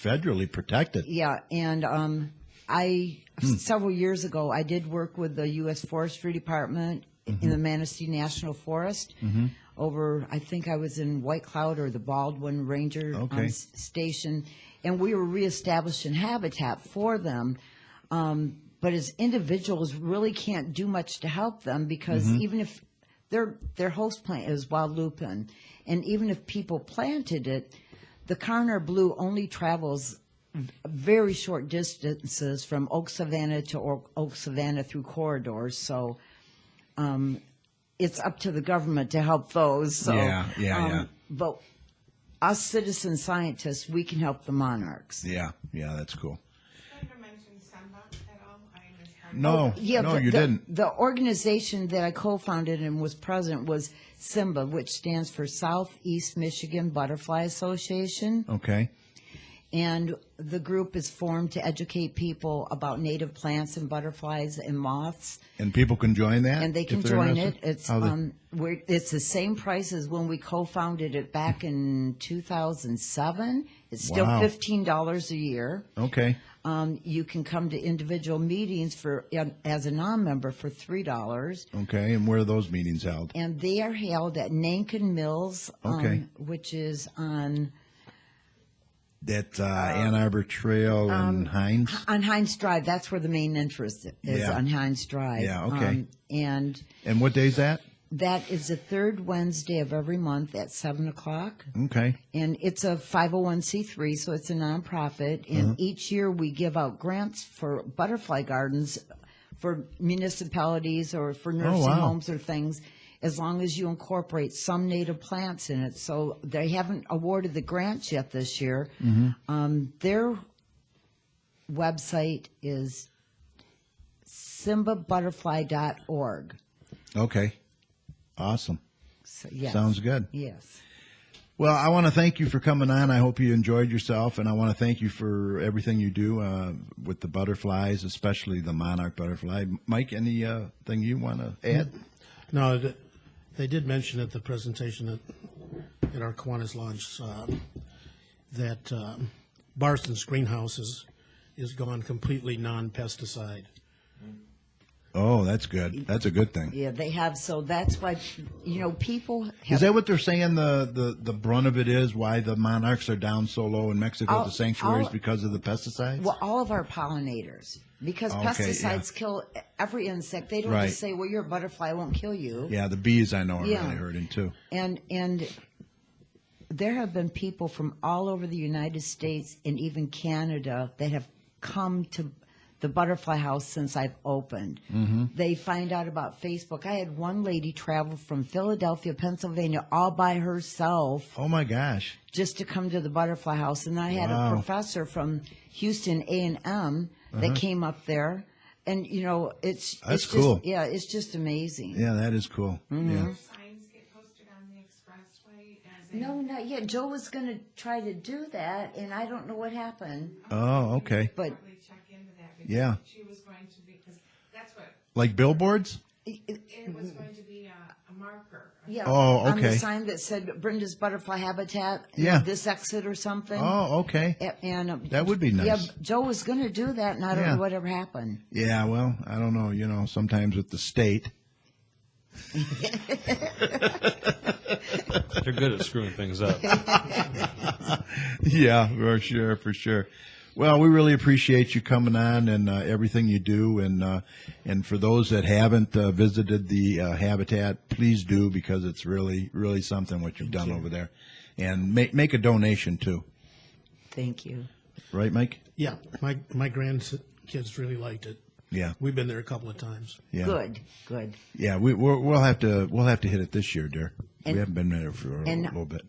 Federally protected. Yeah, and several years ago, I did work with the U.S. Forestry Department in the Manistee National Forest. Over, I think I was in White Cloud or the Baldwin Ranger Okay. Station, and we were reestablishing habitat for them. But as individuals, really can't do much to help them because even if their host plant is wild lupin, and even if people planted it, the Carner blue only travels very short distances from oak savanna to oak savanna through corridors. So it's up to the government to help those. So, Yeah. But us citizen scientists, we can help the monarchs. Yeah, that's cool. Senator mentioned Simba at all? I missed her. No, you didn't. The organization that I co-founded and was president was SIMBA, which stands for Southeast Michigan Butterfly Association. Okay. And the group is formed to educate people about native plants and butterflies and moths. And people can join that? And they if can they're join interested? it. It's How they- it's the same price as when we co-founded it back in 2007. It's still Wow. $15 a year. Okay. You can come to individual meetings as a non-member for $3, Okay, and where are those meetings held? and they are held at Nankin Mills, Okay. which is on That Ann Arbor Trail and Hines? Hines Drive. That's where the main interest is, Yeah. on Hines Drive. Yeah, okay. And And what day's that? that is the third Wednesday of every month at 7:00. Okay. And it's a 501c3, so it's a nonprofit. And Uh-huh. each year we give out grants for butterfly gardens for municipalities or for nursing wow. homes or things, as long as you incorporate some native plants in it. So they haven't awarded the grants yet this year. Mm-hmm. Their website is simbabutterfly.org. Okay. Awesome. So, yes. Sounds good. Yes. Well, I want to thank you for coming on. I hope you enjoyed yourself, and I want to thank you for everything you do with the butterflies, especially the monarch butterfly. Mike, anything you want to add? No, they did mention at the presentation at our Kiwanis launch that Barson's greenhouse is gone completely non-pesticide. Oh, that's good. That's a good thing. Yeah, they have. So that's why, people have. Is that what they're saying the brunt of it is, why the monarchs are down so low in Mexico, the sanctuaries, because of the pesticides? Well, all of our pollinators, Because Okay, pesticides kill every insect. They don't Right. just say, well, your butterfly won't kill you. Yeah, the bees I know are Yeah. really hurting too. And there have been people from all over the United States and even Canada that have come to the butterfly house since I've opened. Mm-hmm. They find out about Facebook. I had one lady travel from Philadelphia, Pennsylvania, all by herself Oh my gosh. just to come to the butterfly house. And I had Wow. a professor from Houston A&M that came up there. And, you know, That's it's cool. Just, yeah, it's just amazing. Yeah, that is cool. Yeah. Signs get posted on the expressway as a. No, not yet. Joe was going to try to do that, and I don't know what happened. Oh, okay. But Probably check into that. Because Yeah. She was going to be, because that's what, Like billboards? it was going to be a marker. yeah, Oh, on the okay. sign that said Brenda's Butterfly Habitat, Yeah. this exit or something. Oh, okay. And That would be nice. Yeah, Joe was going to do that, and I don't Yeah. know whatever happened. Yeah, well, I don't know. You know, sometimes with the state. They're good at screwing things up. Yeah, for sure, for sure. Well, we really appreciate you coming on and everything you do, and for those that haven't visited the habitat, please do, because it's really, really something what you've done over there, and make a donation too, Thank you. right, Mike? Yeah, my grandkids really liked it. Yeah, We've been there a couple of times. yeah, Good, good. yeah. We'll have to hit it this year, dear. And- We haven't been there for a and- little bit.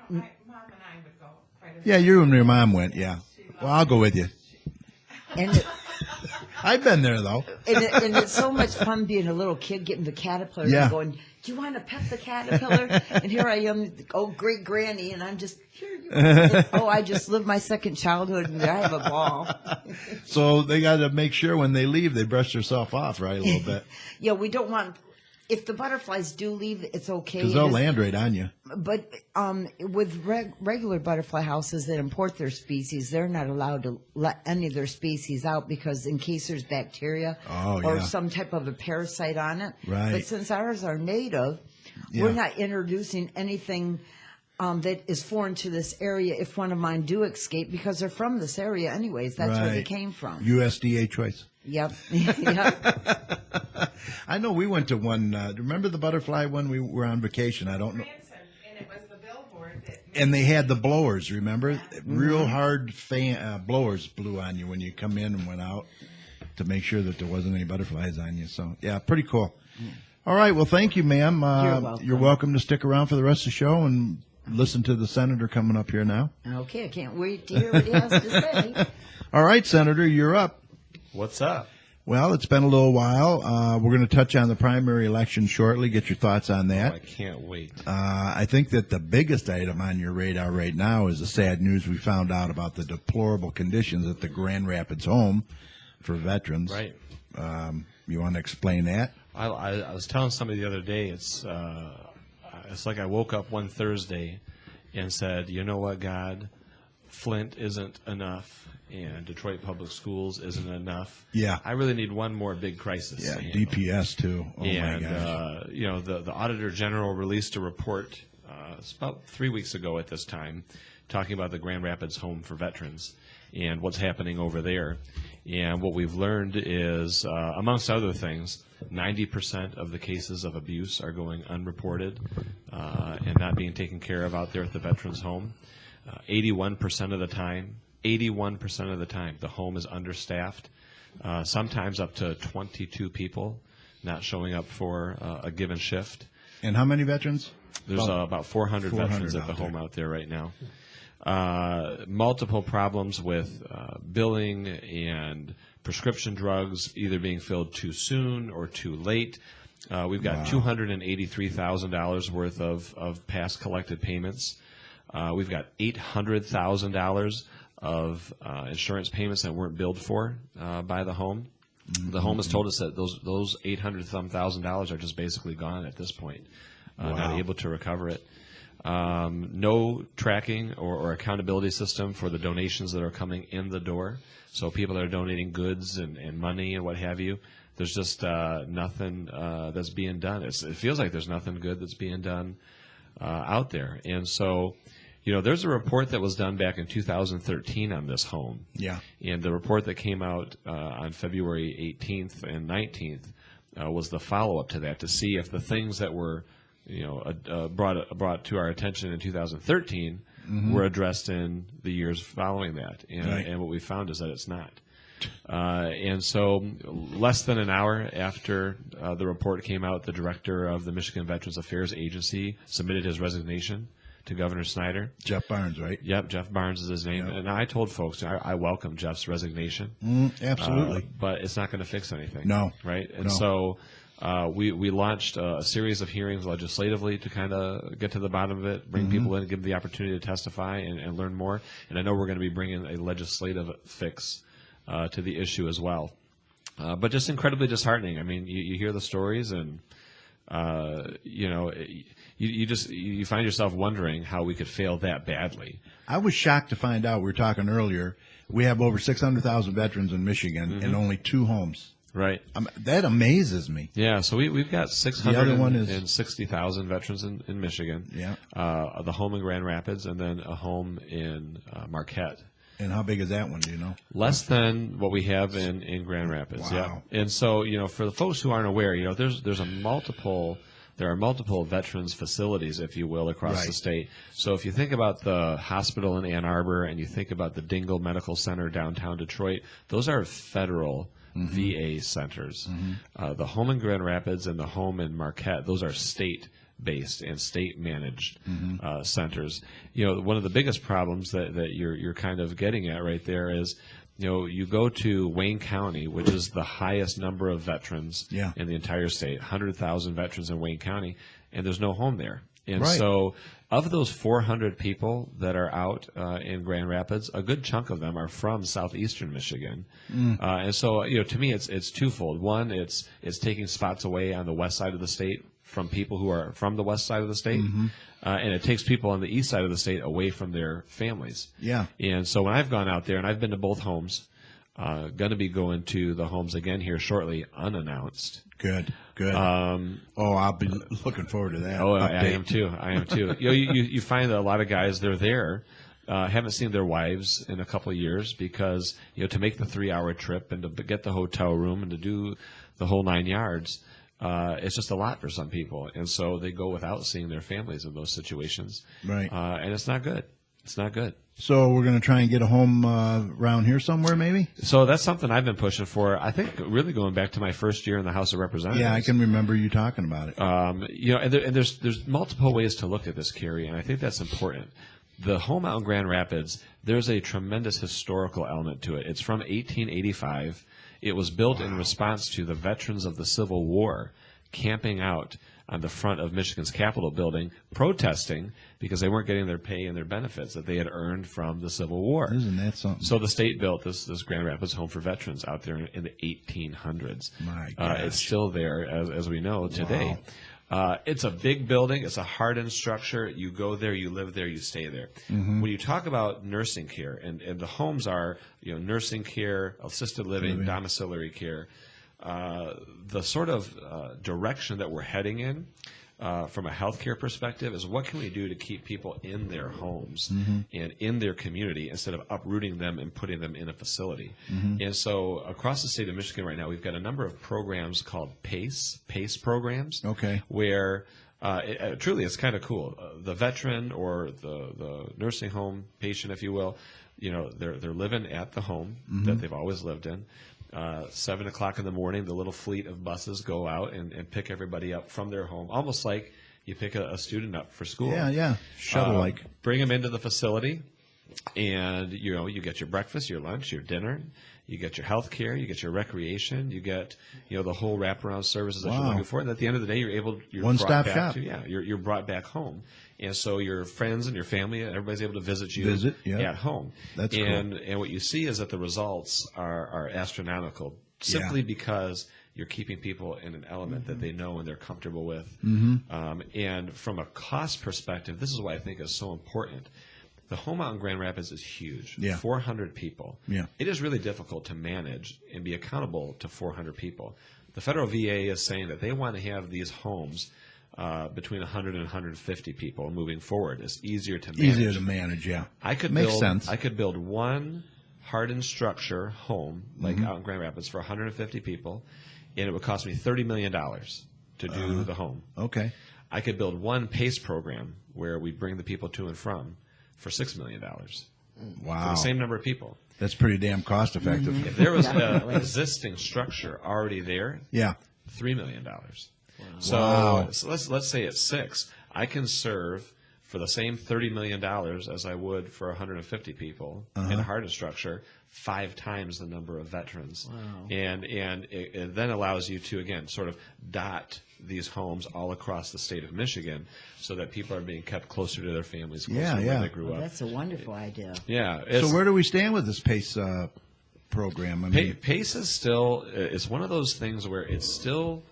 No, Mom and I would go quite a Yeah, you and your mom went. Yeah. Well, I'll go with you. And I've been there though. and it's so much fun being a little kid getting the caterpillar Yeah. and going, do you want to pet the caterpillar? And here I am, great granny, and I'm just, here you go. Oh, I just lived my second childhood, and I have a ball. So they got to make sure when they leave, they brush themselves off, right, a little bit, Yeah, we don't want, if the butterflies do leave, it's okay. because they'll land right on you. But with regular butterfly houses that import their species, they're not allowed to let any of their species out, because in case there's bacteria Oh, or yeah. some type of a parasite on it. Right. But since ours are native, Yeah. we're not introducing anything that is foreign to this area if one of mine do escape, because they're from this area anyways. That's where they Right. came from. USDA choice. Yep. Yep. I know we went to one. Remember the butterfly when we were on vacation? I don't know. Branson, and it was the billboard that. And they had the blowers, remember? Mm-hmm. Real hard blowers blew on you when you come in and went out to make sure that there wasn't any butterflies on you. So, yeah, pretty cool. All right. Well, thank you, ma'am. You're welcome. To stick around for the rest of the show and listen to the senator coming up here now. Okay, I can't wait to hear what he has to say. All right, Senator, you're up. What's up? Well, it's been a little while. We're going to touch on the primary election shortly. Get your thoughts on Oh, that. I can't wait. I think that the biggest item on your radar right now is the sad news we found out about the deplorable conditions at the Grand Rapids home for veterans. Right. You want to explain that? I was telling somebody the other day, it's like I woke up one Thursday and said, you know what, God, Flint isn't enough, and Detroit Public Schools isn't enough. Yeah. I really need one more big crisis. Yeah, to handle. DPS too. Oh And my gosh. the Auditor General released a report. It's about 3 weeks ago at this time, talking about the Grand Rapids Home for Veterans and what's happening over there. And what we've learned is, amongst other things, 90% of the cases of abuse are going unreported and not being taken care of out there at the veterans home. 81% of the time, the home is understaffed. Sometimes up to 22 people not showing up for a given shift. And how many veterans? There's about 400 veterans at out the there. home out there right now. Multiple problems with billing and prescription drugs either being filled too soon or too late. We've got $283,000 worth of past collected payments. We've got $800,000 of insurance payments that weren't billed for by the home. The home has told us that those $800,000 are just basically gone at this point. Not able to recover it. No tracking or accountability system for the donations that are coming in the door. So people that are donating goods and money and what have you, there's just nothing that's being done. It feels like there's nothing good that's being done out there. And so, there's a report that was done back in 2013 on this home. Yeah. And the report that came out on February 18th and 19th was the follow-up to that, to see if the things that were, brought to our attention in 2013 were addressed in the years following that. And what we found is that it's not. And so less than an hour after the report came out, the director of the Michigan Veterans Affairs Agency submitted his resignation to Governor Snyder. Jeff Barnes, right? Yep, Jeff Barnes is his name. Yep. And I told folks I welcome Jeff's resignation. Absolutely. But it's not going to fix anything. No. Right? And so we launched a series of hearings legislatively to kind of get to the bottom of it, bring people in, give them the opportunity to testify and learn more. And I know we're going to be bringing a legislative fix to the issue as well. But just incredibly disheartening. I mean, you hear the stories and, you find yourself wondering how we could fail that badly. I was shocked to find out, we were talking earlier, we have over 600,000 veterans in Michigan and only 2 homes. Right. That amazes me. Yeah, so we've got 660,000 veterans in Michigan. Yeah. The home in Grand Rapids and then a home in Marquette. And how big is that one, do you know? Less than what we have in Grand Rapids. Wow. Yeah. And so, for the folks who aren't aware, there are multiple veterans facilities, if you will, across the state. So if you think about the hospital in Ann Arbor and you think about the Dingle Medical Center downtown Detroit, those are federal VA centers. The home in Grand Rapids and the home in Marquette, those are state-based and state-managed centers. One of the biggest problems that you're kind of getting at right there is, you go to Wayne County, which is the highest number of veterans in the entire state, 100,000 veterans in Wayne County, and there's no home there. And so of those 400 people that are out in Grand Rapids, a good chunk of them are from southeastern Michigan. And so, to me, it's twofold. One, it's taking spots away on the west side of the state from people who are from the west side of the state, and it takes people on the east side of the state away from their families. Yeah. And so when I've gone out there, and I've been to both homes, going to be going to the homes again here shortly, unannounced. Good. I'll be looking forward to that. Oh, I am too. You find that a lot of guys, they're there, haven't seen their wives in a couple of years because, to make the 3-hour trip and to get the hotel room and to do the whole 9 yards, it's just a lot for some people. And so they go without seeing their families in those situations. Right. And it's not good. It's not good. So we're going to try and get a home around here somewhere, maybe? So that's something I've been pushing for, I think, really going back to my first year in the House of Representatives. Yeah, I can remember you talking about it. And there's multiple ways to look at this, Carrie, and I think that's important. The home out in Grand Rapids, there's a tremendous historical element to it. It's from 1885. It was built in response to the veterans of the Civil War camping out on the front of Michigan's Capitol building, protesting because they weren't getting their pay and their benefits that they had earned from the Civil War. Isn't that something? So the state built this Grand Rapids Home for Veterans out there in the 1800s. My gosh. It's still there, as we know today. Wow. It's a big building. It's a hardened structure. You go there, you live there, you stay there. When you talk about nursing care, and the homes are nursing care, assisted living, domiciliary care, the sort of direction that we're heading in from a healthcare perspective is what can we do to keep people in their homes and in their community instead of uprooting them and putting them in a facility. And so across the state of Michigan right now, we've got a number of programs called PACE programs, where truly it's kind of cool. The veteran or the nursing home patient, if you will, they're living at the home that they've always lived in. 7 o'clock in the morning, the little fleet of buses go out and pick everybody up from their home, almost like you pick a student up for school. Yeah, shuttle-like. Bring them into the facility, and you get your breakfast, your lunch, your dinner, you get your health care, you get your recreation, you get the whole wraparound services that you're looking for. And at the end of the day, you're one-stop shop. You're brought back home. And so your friends and your family, everybody's able to visit you at home. That's cool. And what you see is that the results are astronomical simply because you're keeping people in an element that they know and they're comfortable with. And from a cost perspective, this is what I think is so important. The home out in Grand Rapids is huge, 400 people. It is really difficult to manage and be accountable to 400 people. The federal VA is saying that they want to have these homes between 100 and 150 people moving forward. It's easier to manage. Easier to manage, yeah. Makes sense. I could build one hardened structure home, like out in Grand Rapids, for 150 people, and it would cost me $30 million to do the home. Okay. I could build one PACE program where we bring the people to and from for $6 million. Wow. For the same number of people. That's pretty damn cost effective. If there was an existing structure already there, Yeah. $3 million. Wow. So let's say it's 6. I can serve for the same $30 million as I would for 150 people in a hardened structure, 5 times the number of veterans. Wow. And it then allows you to, again, sort of dot these homes all across the state of Michigan so that people are being kept closer to their families, closer to where they grew up. That's a wonderful idea. Yeah. So where do we stand with this PACE program? I mean, PACE is still, it's one of those things where it's still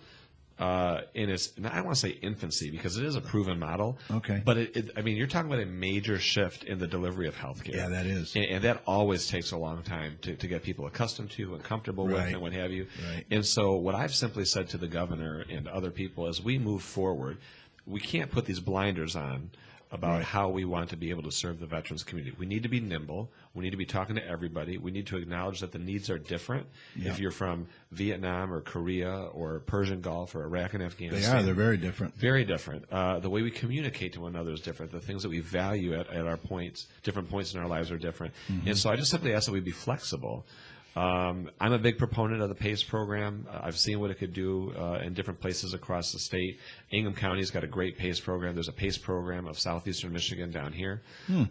in its, I don't want to say infancy because it is a proven model. Okay. But I mean, you're talking about a major shift in the delivery of healthcare. Yeah, that is. And that always takes a long time to get people accustomed to and comfortable with and what have you. Right. And so what I've simply said to the governor and other people as we move forward, we can't put these blinders on about how we want to be able to serve the veterans community. We need to be nimble. We need to be talking to everybody. We need to acknowledge that the needs are different. If you're from Vietnam or Korea or Persian Gulf or Iraq and Afghanistan. they're very different. Very different. The way we communicate to one another is different. The things that we value at our points, different points in our lives are different. And so I just simply ask that we be flexible. I'm a big proponent of the PACE program. I've seen what it could do in different places across the state. Ingham County's got a great PACE program. There's a PACE program of southeastern Michigan down here.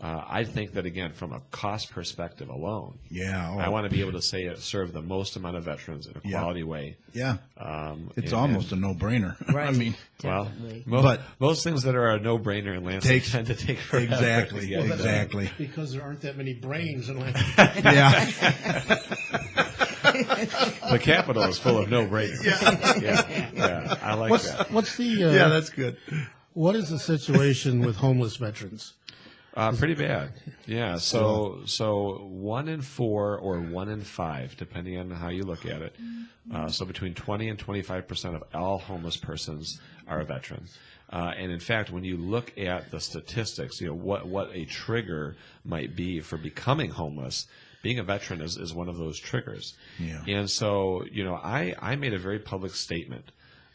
I think that, again, from a cost perspective alone, I want to be able to say it serve the most amount of veterans in a quality way. Yeah. It's almost a no-brainer. Right. I mean, Definitely. most things that are a no-brainer in Lansing tend to take forever. exactly. Exactly. Because there aren't that many brains in Lansing. Yeah. The capital is full of no-brainers. Yeah. I like that. What's the Yeah, that's good. what is the situation with homeless veterans? Pretty bad. Yeah. So 1 in 4 or 1 in 5, depending on how you look at it. So between 20 and 25% of all homeless persons are a veteran. And in fact, when you look at the statistics, what a trigger might be for becoming homeless, being a veteran is one of those triggers. Yeah. And so, I made a very public statement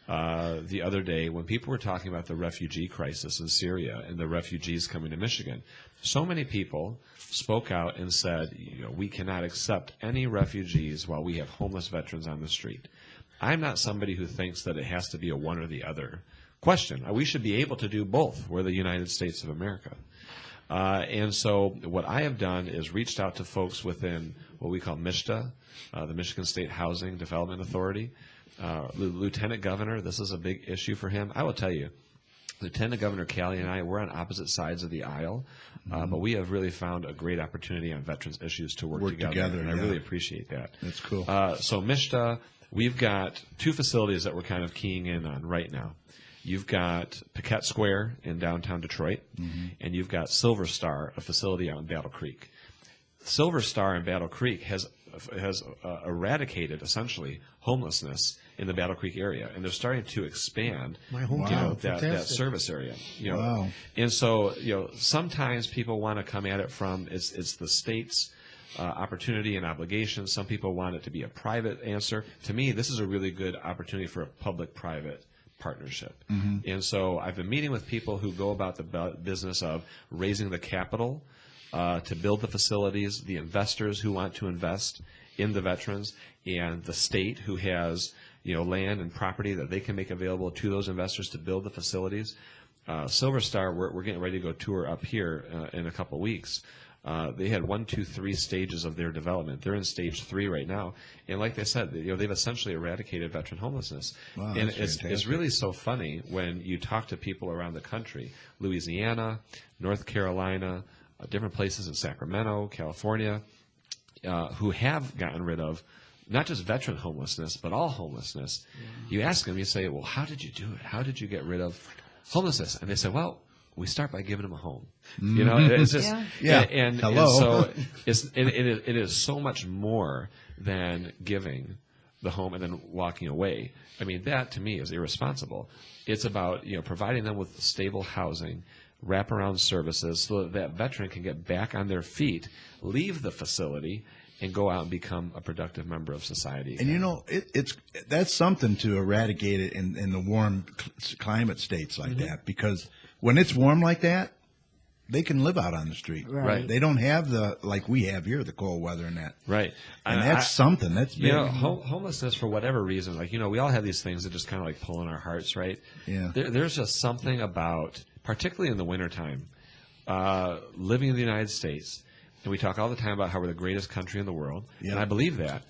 the other day when people were talking about the refugee crisis in Syria and the refugees coming to Michigan. So many people spoke out and said, we cannot accept any refugees while we have homeless veterans on the street. I'm not somebody who thinks that it has to be a one or the other question. We should be able to do both. We're the United States of America. And so what I have done is reached out to folks within what we call MISHDA, the Michigan State Housing Development Authority. Lieutenant Governor, this is a big issue for him. I will tell you, Lieutenant Governor Calley and I, we're on opposite sides of the aisle, but we have really found a great opportunity on veterans issues to work together, and I really appreciate that. That's cool. So MISHDA, we've got 2 facilities that we're kind of keying in on right now. You've got Paquette Square in downtown Detroit, and you've got Silver Star, a facility out in Battle Creek. Silver Star in Battle Creek has eradicated, essentially, homelessness in the Battle Creek area, and they're starting to expand My hometown. that service area. Wow. And so, sometimes people want to come at it from it's the state's opportunity and obligation. Some people want it to be a private answer. To me, this is a really good opportunity for a public-private partnership. And so I've been meeting with people who go about the business of raising the capital to build the facilities, the investors who want to invest in the veterans, and the state who has land and property that they can make available to those investors to build the facilities. Silver Star, we're getting ready to go tour up here in a couple weeks. They had 1, 2, 3 stages of their development. They're in stage 3 right now, and like they said, they've essentially eradicated veteran homelessness. Wow, and that's it's really so funny when you talk to people around the country, Louisiana, North Carolina, different places in Sacramento, California, who have gotten rid of not just veteran homelessness, but all homelessness. You ask them, you say, well, how did you do it? How did you get rid of homelessness? And they say, well, we start by giving them a home. It's just and hello. so it is so much more than giving the home and then walking away. I mean, that to me is irresponsible. It's about, providing them with stable housing, wraparound services, so that that veteran can get back on their feet, leave the facility, and go out and become a productive member of society. And that's something to eradicate it in the warm climate states like that, because when it's warm like that, they can live out on the street. Right. They don't have like we have here, the cold weather and that. Right. And that's something. That's big. Homelessness, for whatever reason, we all have these things that just kind of pull in our hearts, right? Yeah. There's just something about, particularly in the wintertime, living in the United States, and we talk all the time about how we're the greatest country in the world, and I believe that.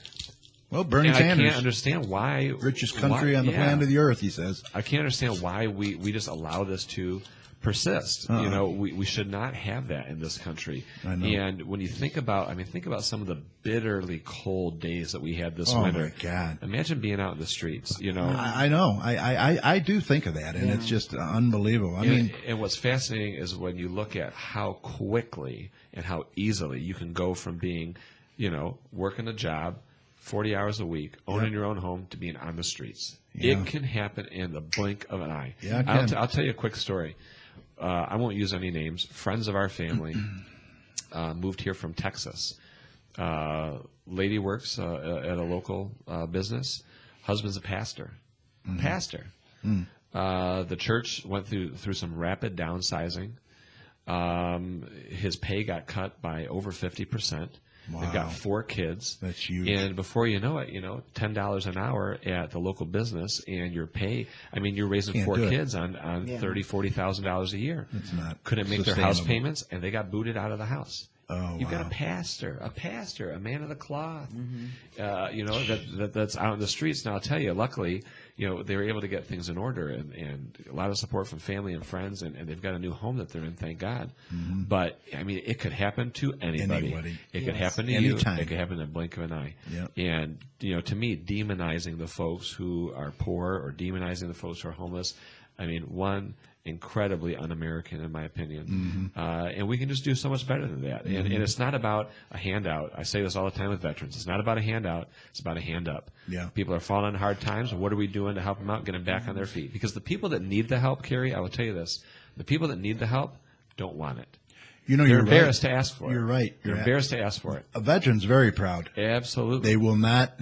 Well, Bernie and Sanders. I can't understand why. Richest country on the planet of the earth, he says. I can't understand why we just allow this to persist. We should not have that in this country. I know. And when you think about some of the bitterly cold days that we had this winter. Oh my God! Imagine being out in the streets. I know. I do think of that, and it's just unbelievable. And what's fascinating is when you look at how quickly and how easily you can go from being, working a job, 40 hours a week, owning your own home, to being on the streets. Yeah. It can happen in the blink of an eye. Yeah, it can. I'll tell you a quick story. I won't use any names. Friends of our family moved here from Texas. Lady works at a local business. Husband's a pastor. The church went through some rapid downsizing. His pay got cut by over 50%. Wow. They've got 4 kids. That's huge. And before you know it, $10 an hour at the local business, and your pay, you're raising Can't 4 do it. kids on $30,000-$40,000 a year. It's not Couldn't make their house sustainable. payments, and they got booted out of the house. Oh, You've got wow. a pastor, a man of the cloth, that's out in the streets. Now, I'll tell you, luckily, they were able to get things in order, and a lot of support from family and friends, and they've got a new home that they're in, thank God. But, it could happen to anybody. It could happen to Anytime. you. It could happen in the blink of an eye. Yep. And, to me, demonizing the folks who are poor or demonizing the folks who are homeless, one, incredibly un-American, in my opinion. And we can just do so much better than that. And it's not about a handout. I say this all the time with veterans. It's not about a handout. It's about a hand up. Yeah. People are falling on hard times, and what are we doing to help them out, get them back on their feet? Because the people that need the help, Carrie, I will tell you this, the people that need the help don't want it. You're They're embarrassed right. to ask for it. You're right. They're embarrassed to ask for it. A veteran's very proud. Absolutely. They will not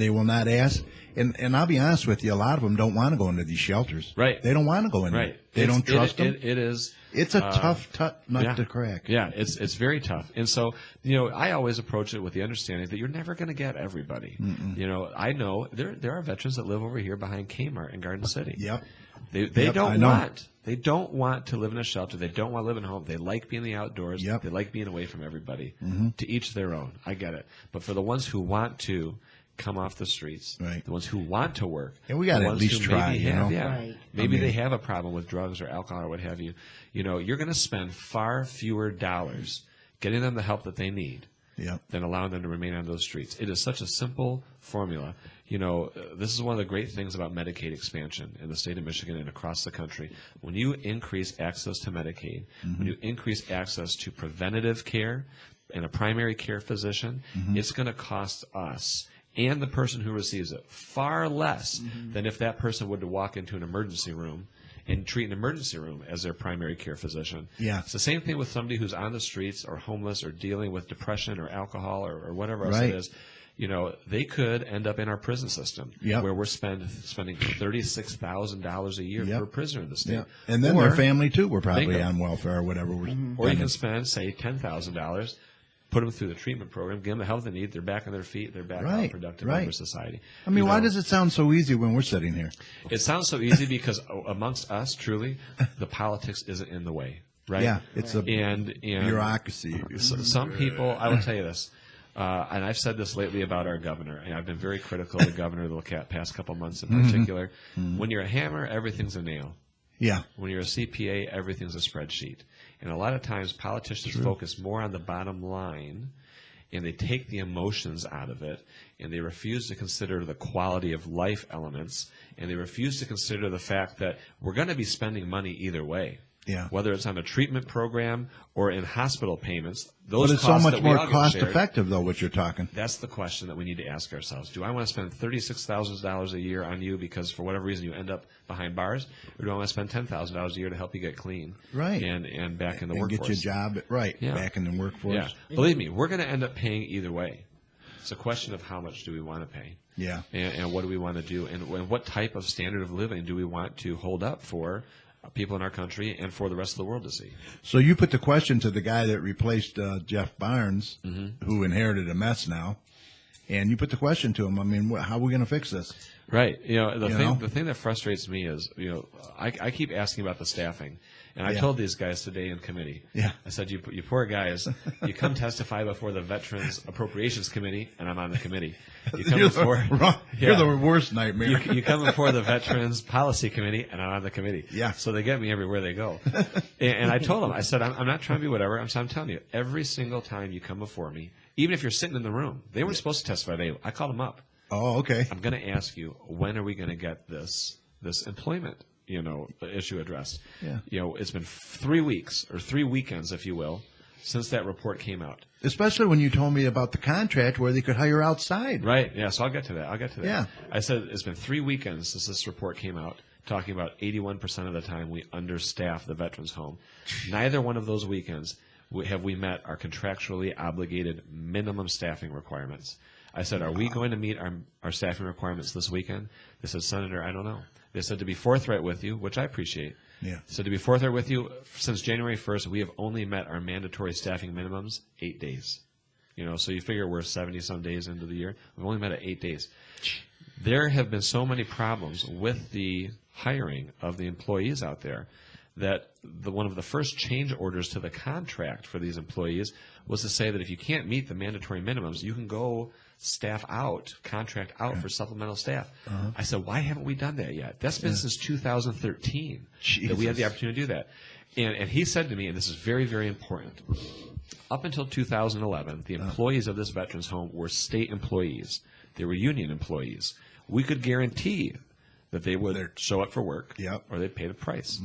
ask. And I'll be honest with you, a lot of them don't want to go into these shelters. Right. They don't want to go in there. They don't trust them. It is. It's a tough nut to crack. Yeah, it's very tough. And so, I always approach it with the understanding that you're never going to get everybody. I know there are veterans that live over here behind Kmart in Garden City. Yep. They Yep, I don't know. want. They don't want to live in a shelter. They don't want to live in a home. They like being in the outdoors. Yep. They like being away from everybody. To each their own. I get it. But for the ones who want to come off the streets, Right. the ones who want to work, And we gotta the at ones least who try, maybe you have, know? yeah, Right. maybe they have a problem with drugs or alcohol or what have you. You're going to spend far fewer dollars getting them the help that they need Yep. than allowing them to remain on those streets. It is such a simple formula. This is one of the great things about Medicaid expansion in the state of Michigan and across the country. When you increase access to Medicaid, when you increase access to preventative care and a primary care physician, it's going to cost us and the person who receives it far less than if that person would to walk into an emergency room and treat an emergency room as their primary care physician. Yeah. It's the same thing with somebody who's on the streets or homeless or dealing with depression or alcohol or whatever else Right. it is. They could end up in our prison system Yep. where we're spending $36,000 a year Yep. per prisoner in the state. Yeah. And then Or- their family too were probably Bingo. on welfare or whatever. Or you can spend, say, $10,000, put them through the treatment program, give them the help they need, they're back on their feet, they're back out Right, productive right. member of society. I mean, why does it sound so easy when we're sitting here? It sounds so easy because amongst us, truly, the politics isn't in the way, right? Yeah, it's a and bureaucracy. some people, I will tell you this, and I've said this lately about our governor, and I've been very critical of the governor the past couple months in particular. When you're a hammer, everything's a nail. Yeah. When you're a CPA, everything's a spreadsheet. And a lot of times politicians focus more on the bottom line, and they take the emotions out of it, and they refuse to consider the quality of life elements, and they refuse to consider the fact that we're going to be spending money either way. Yeah. Whether it's on a treatment program or in hospital payments, But those it's so costs much that we more all get cost shared, effective, though, what you're talking. that's the question that we need to ask ourselves. Do I want to spend $36,000 a year on you because for whatever reason you end up behind bars, or do I want to spend $10,000 a year to help you get clean, Right. and back in the And workforce? get your job Yeah. back in the workforce. Yeah, believe me, we're going to end up paying either way. It's a question of how much do we want to pay, Yeah. and what do we want to do, and what type of standard of living do we want to hold up for people in our country and for the rest of the world to see. So you put the question to the guy that replaced Jeff Barnes, Mm-hmm. who inherited a mess now, and you put the question to him. I mean, how are we going to fix this? Right. The You thing know? the thing that frustrates me is, I keep asking about the staffing. And I Yeah. told these guys today in committee. Yeah. I said, you poor guys, you come testify before the Veterans Appropriations Committee, and I'm on the committee. You come before You're the worst nightmare. you come before the Veterans Policy Committee, and I'm on the committee. Yeah. So they get me everywhere they go. and I told them, I said, I'm not trying to be whatever. I'm telling you, every single time you come before me, even if you're sitting in the room, they weren't supposed to testify. I called them up. Oh, okay. I'm going to ask you, when are we going to get this employment, issue addressed? Yeah. It's been 3 weeks or 3 weekends, if you will, since that report came out. Especially when you told me about the contract where they could hire outside. Right. Yeah. So I'll get to that. Yeah. I said it's been 3 weekends since this report came out, talking about 81% of the time we understaff the veterans home. Neither one of those weekends have we met our contractually obligated minimum staffing requirements. I said, are we going to meet our staffing requirements this weekend? They said, Senator, I don't know. They said, to be forthright with you, which I appreciate. Yeah. So to be forthright with you, since January 1st, we have only met our mandatory staffing minimums 8 days. So you figure we're 70-some days into the year. We've only met it 8 days. There have been so many problems with the hiring of the employees out there that one of the first change orders to the contract for these employees was to say that if you can't meet the mandatory minimums, you can go contract out for supplemental staff. I said, why haven't we done that yet? That's been since 2013 that we had the opportunity to do that. And he said to me, and this is very, very important, up until 2011, the employees of this veterans home were state employees. They were union employees. We could guarantee that they would show up for work or they'd pay the price.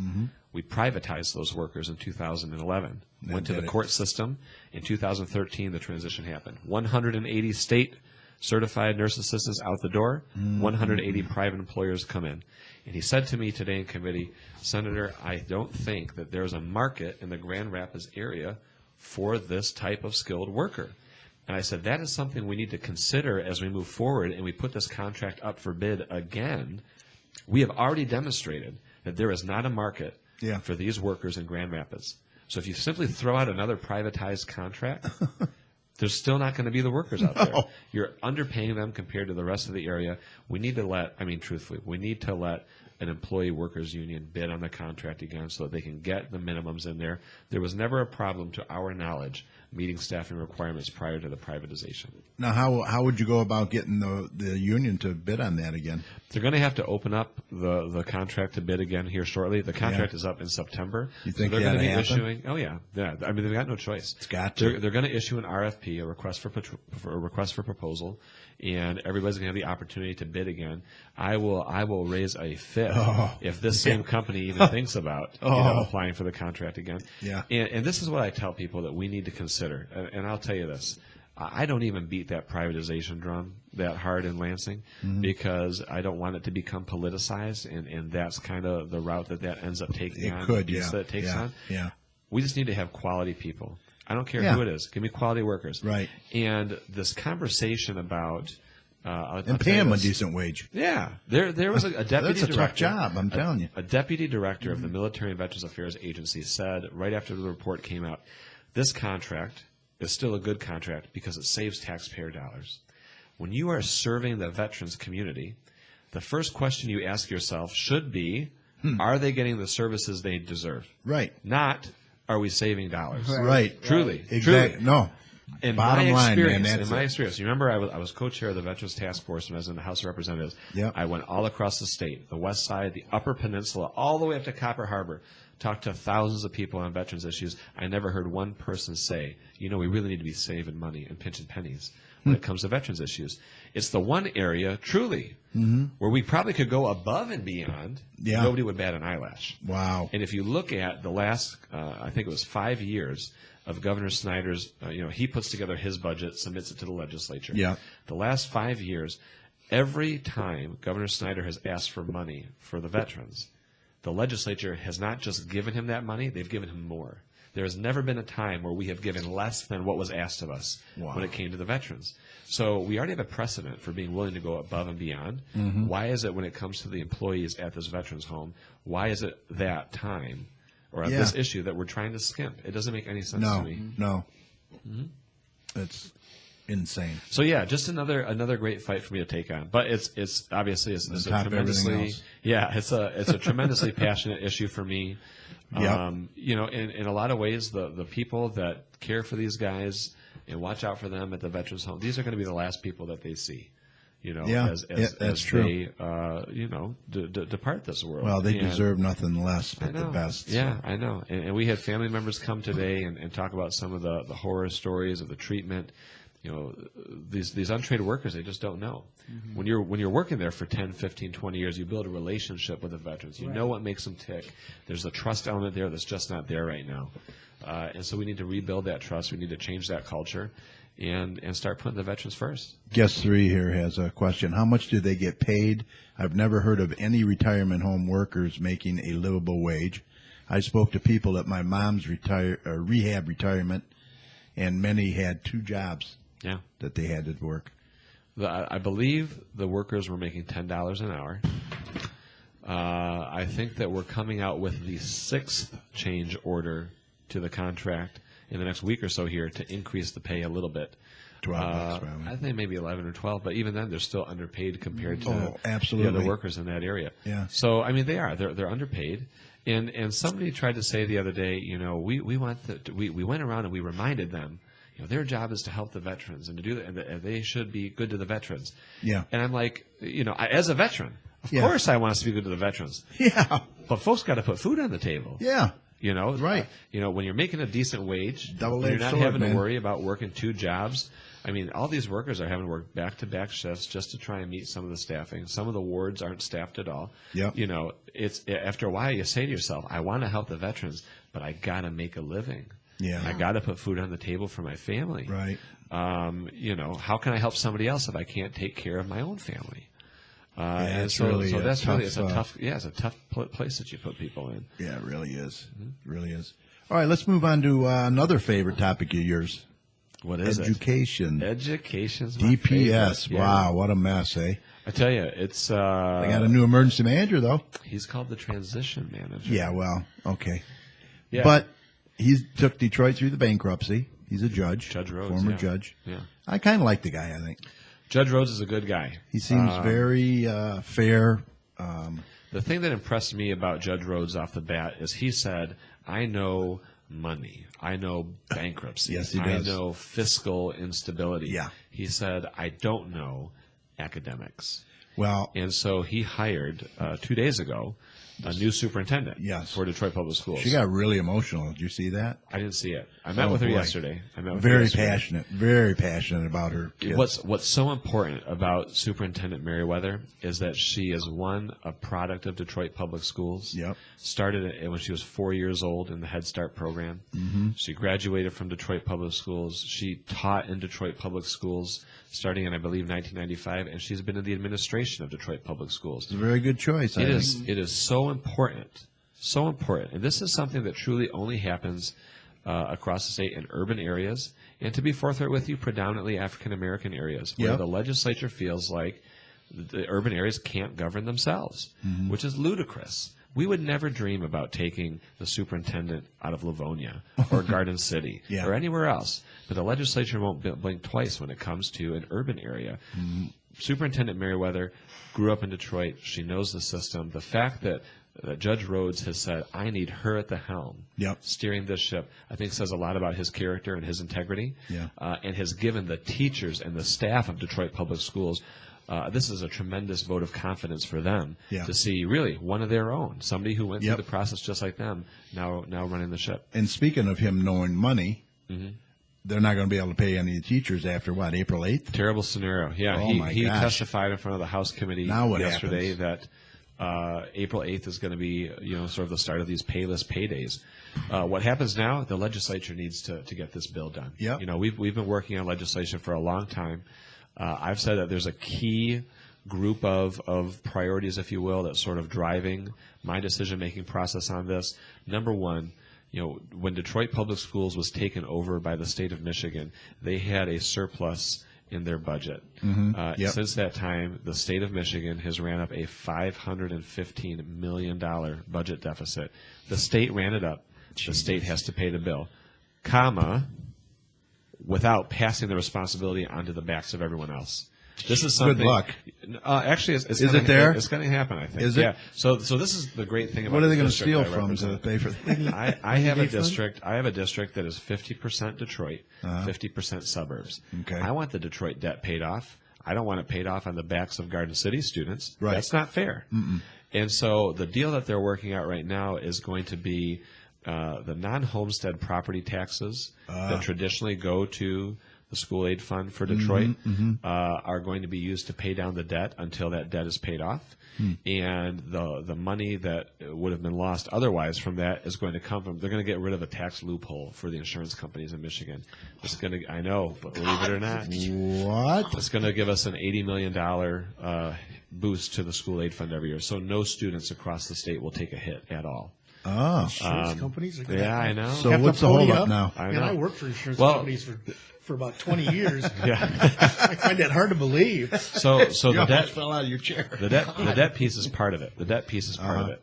We privatized those workers in 2011. Went to the court system. In 2013, the transition happened. 180 state certified nurse assistants out the door. 180 private employers come in. And he said to me today in committee, Senator, I don't think that there's a market in the Grand Rapids area for this type of skilled worker. And I said, that is something we need to consider as we move forward and we put this contract up for bid again. We have already demonstrated that there is not a market for these workers in Grand Rapids. So if you simply throw out another privatized contract, there's still not going to be the workers out there. You're underpaying them compared to the rest of the area. We need to truthfully, we need to let an employee workers union bid on the contract again so that they can get the minimums in there. There was never a problem, to our knowledge, meeting staffing requirements prior to the privatization. Now, how would you go about getting the union to bid on that again? They're going to have to open up the contract to bid again here shortly. The contract is up in September. You think so they're going to be happen? issuing? Oh yeah. I mean, they've got no choice. It's got to. They're going to issue an RFP, a request for proposal, and everybody's going to have the opportunity to bid again. I will raise a fit if this same company even thinks about applying for the contract again. Yeah. And this is what I tell people that we need to consider. And I'll tell you this. I don't even beat that privatization drum that hard in Lansing because I don't want it to become politicized, and that's kind of the route that ends up taking It on. could, That it takes on. Yeah. We just need to have quality people. I don't care who it is. Give me quality workers. Right. And this conversation about And pay them a decent wage. Yeah, there was a deputy That's a director. tough job, I'm telling you. A deputy director of the Military and Veterans Affairs Agency said right after the report came out, this contract is still a good contract because it saves taxpayer dollars. When you are serving the veterans community, the first question you ask yourself should be, are they getting the services they deserve? Right. Not, are we saving dollars? Right. Truly. Exactly. Truly. No. In Bottom my line, experience, man, that's in my it. experience, you remember I was co-chair of the Veterans Task Force when I was in the House of Representatives. Yep. I went all across the state, the west side, the Upper Peninsula, all the way up to Copper Harbor, talked to thousands of people on veterans issues. I never heard one person say, we really need to be saving money and pinching pennies. when it comes to veterans issues. It's the one area, truly, where we probably could go above and beyond. Yeah. Nobody would bat an eyelash. Wow. And if you look at the last, I think it was 5 years of Governor Snyder's, he puts together his budget, submits it to the legislature. Yeah. The last 5 years, every time Governor Snyder has asked for money for the veterans, the legislature has not just given him that money, they've given him more. There has never been a time where we have given less than what was asked of us when it came to the veterans. So we already have a precedent for being willing to go above and beyond. Why is it when it comes to the employees at this veterans home, why is it that time or this issue that we're trying to skimp? It doesn't make any sense to me. No. It's insane. So yeah, just another great fight for me to take on. But it's obviously it's a top of everything tremendously else. it's a tremendously passionate issue for me. Yep. In a lot of ways, the people that care for these guys and watch out for them at the veterans home, these are going to be the last people that they see. As true. they depart this world. Well, they deserve nothing less but the best. Yeah, I know. And we had family members come today and talk about some of the horror stories of the treatment. These untrained workers, they just don't know. When you're working there for 10, 15, 20 years, you build a relationship with the veterans. You know what makes them tick. There's a trust element there that's just not there right now. And so we need to rebuild that trust. We need to change that culture and start putting the veterans first. Guest 3 here has a question. How much do they get paid? I've never heard of any retirement home workers making a livable wage. I spoke to people at my mom's rehab retirement, and many had 2 jobs that they had to work. I believe the workers were making $10 an hour. I think that we're coming out with the 6th change order to the contract in the next week or so here to increase the pay a little bit. $12 probably. I think maybe 11 or 12, but even then they're still underpaid compared to absolutely. the other workers in that area. Yeah. So I mean they're underpaid. And somebody tried to say the other day, we went around and we reminded them, their job is to help the veterans and to do that, and they should be good to the veterans. Yeah. And I'm like, as a veteran, of course I want us to be good to the veterans. Yeah. But folks got to put food on the table. Yeah. Right. When you're making a decent wage, when you're not having to worry about working 2 jobs. I mean, all these workers are having to work back-to-back shifts just to try and meet some of the staffing. Some of the wards aren't staffed at all. Yep. It's after a while you say to yourself, I want to help the veterans, but I got to make a living. Yeah. I got to put food on the table for my family. Right. How can I help somebody else if I can't take care of my own family? It's a tough place that you put people in. Yeah, it really is. It really is. All right, let's move on to another favorite topic of yours. What is Education. Education's my DPS. favorite. Wow, what a mess, eh? I tell you, it's. They got a new emergency manager, though. He's called the transition manager. Yeah, well, okay. Yeah. But he took Detroit through the bankruptcy. He's a judge. Judge Rhodes, former yeah. judge. Yeah. I kind of like the guy, I think. Judge Rhodes is a good guy. He seems very fair. The thing that impressed me about Judge Rhodes off the bat is he said, I know money. I know bankruptcy. Yes, he does. I know fiscal instability. Yeah. He said, I don't know academics. Well, And so he hired, 2 days ago, a new superintendent Yes. for Detroit Public Schools. she got really emotional. Did you see that? I didn't see it. I met with her boy. yesterday. Very passionate about her kids. What's so important about Superintendent Merriweather is that she is a product of Detroit Public Schools. Yep. Started it when she was 4 years old in the Head Start program. Mm-hmm. She graduated from Detroit Public Schools. She taught in Detroit Public Schools starting in, I believe, 1995, and she's been in the administration of Detroit Public Schools. It's a very good choice. I think. It is so important. So important. And this is something that truly only happens across the state in urban areas, and to be forthright with you, predominantly African-American areas, where Yep. the legislature feels like the urban areas can't govern themselves, which is ludicrous. We would never dream about taking the superintendent out of Livonia or Garden City Yeah. or anywhere else, but the legislature won't blink twice when it comes to an urban area. Superintendent Merriweather grew up in Detroit. She knows the system. The fact that Judge Rhodes has said, I need her at the helm, Yep. steering this ship, I think says a lot about his character and his integrity, Yeah. And has given the teachers and the staff of Detroit Public Schools, this is a tremendous vote of confidence for them Yeah. to see really one of their own, somebody who went Yep. through the process just like them, now running the ship. And speaking of him knowing money, they're not going to be able to pay any teachers after what, April 8th? Terrible scenario. Yeah, Oh, my he gosh. testified in front of the House committee Now what yesterday happens? that April 8th is going to be, sort of the start of these payless paydays. What happens now? The legislature needs to get this bill done. Yep. We've been working on legislation for a long time. I've said that there's a key group of priorities, if you will, that's sort of driving my decision-making process on this. Number one, when Detroit Public Schools was taken over by the state of Michigan, they had a surplus in their budget. Yep. Since that time, the state of Michigan has ran up a $515 million budget deficit. The state ran it up. The state has to pay the bill, without passing the responsibility onto the backs of everyone else. This is something. Good luck. Actually, it's Is it there? It's going to happen, I think. Is it? Yeah. So this is the great thing about What are they the going to district steal I from to represent. pay for that? I have a district. I have a district that is 50% Detroit, 50% suburbs. Okay. I want the Detroit debt paid off. I don't want it paid off on the backs of Garden City students. Right. That's not fair. And so the deal that they're working out right now is going to be the non-homestead property taxes that traditionally go to the school aid fund for Detroit are going to be used to pay down the debt until that debt is paid off. And the money that would have been lost otherwise from that is going to come from, they're going to get rid of a tax loophole for the insurance companies in Michigan. It's going to, I know, but believe it or not, What? it's going to give us an $80 million boost to the school aid fund every year. So no students across the state will take a hit at all. Oh. Insurance companies are gonna Yeah, have I know. So have to what's the pony holdup up. now? I And know. I worked for insurance Well- companies for about 20 years. Yeah. I find that hard to believe. So You the almost debt fell out of your chair. the debt piece is part of it. The debt piece is part of it.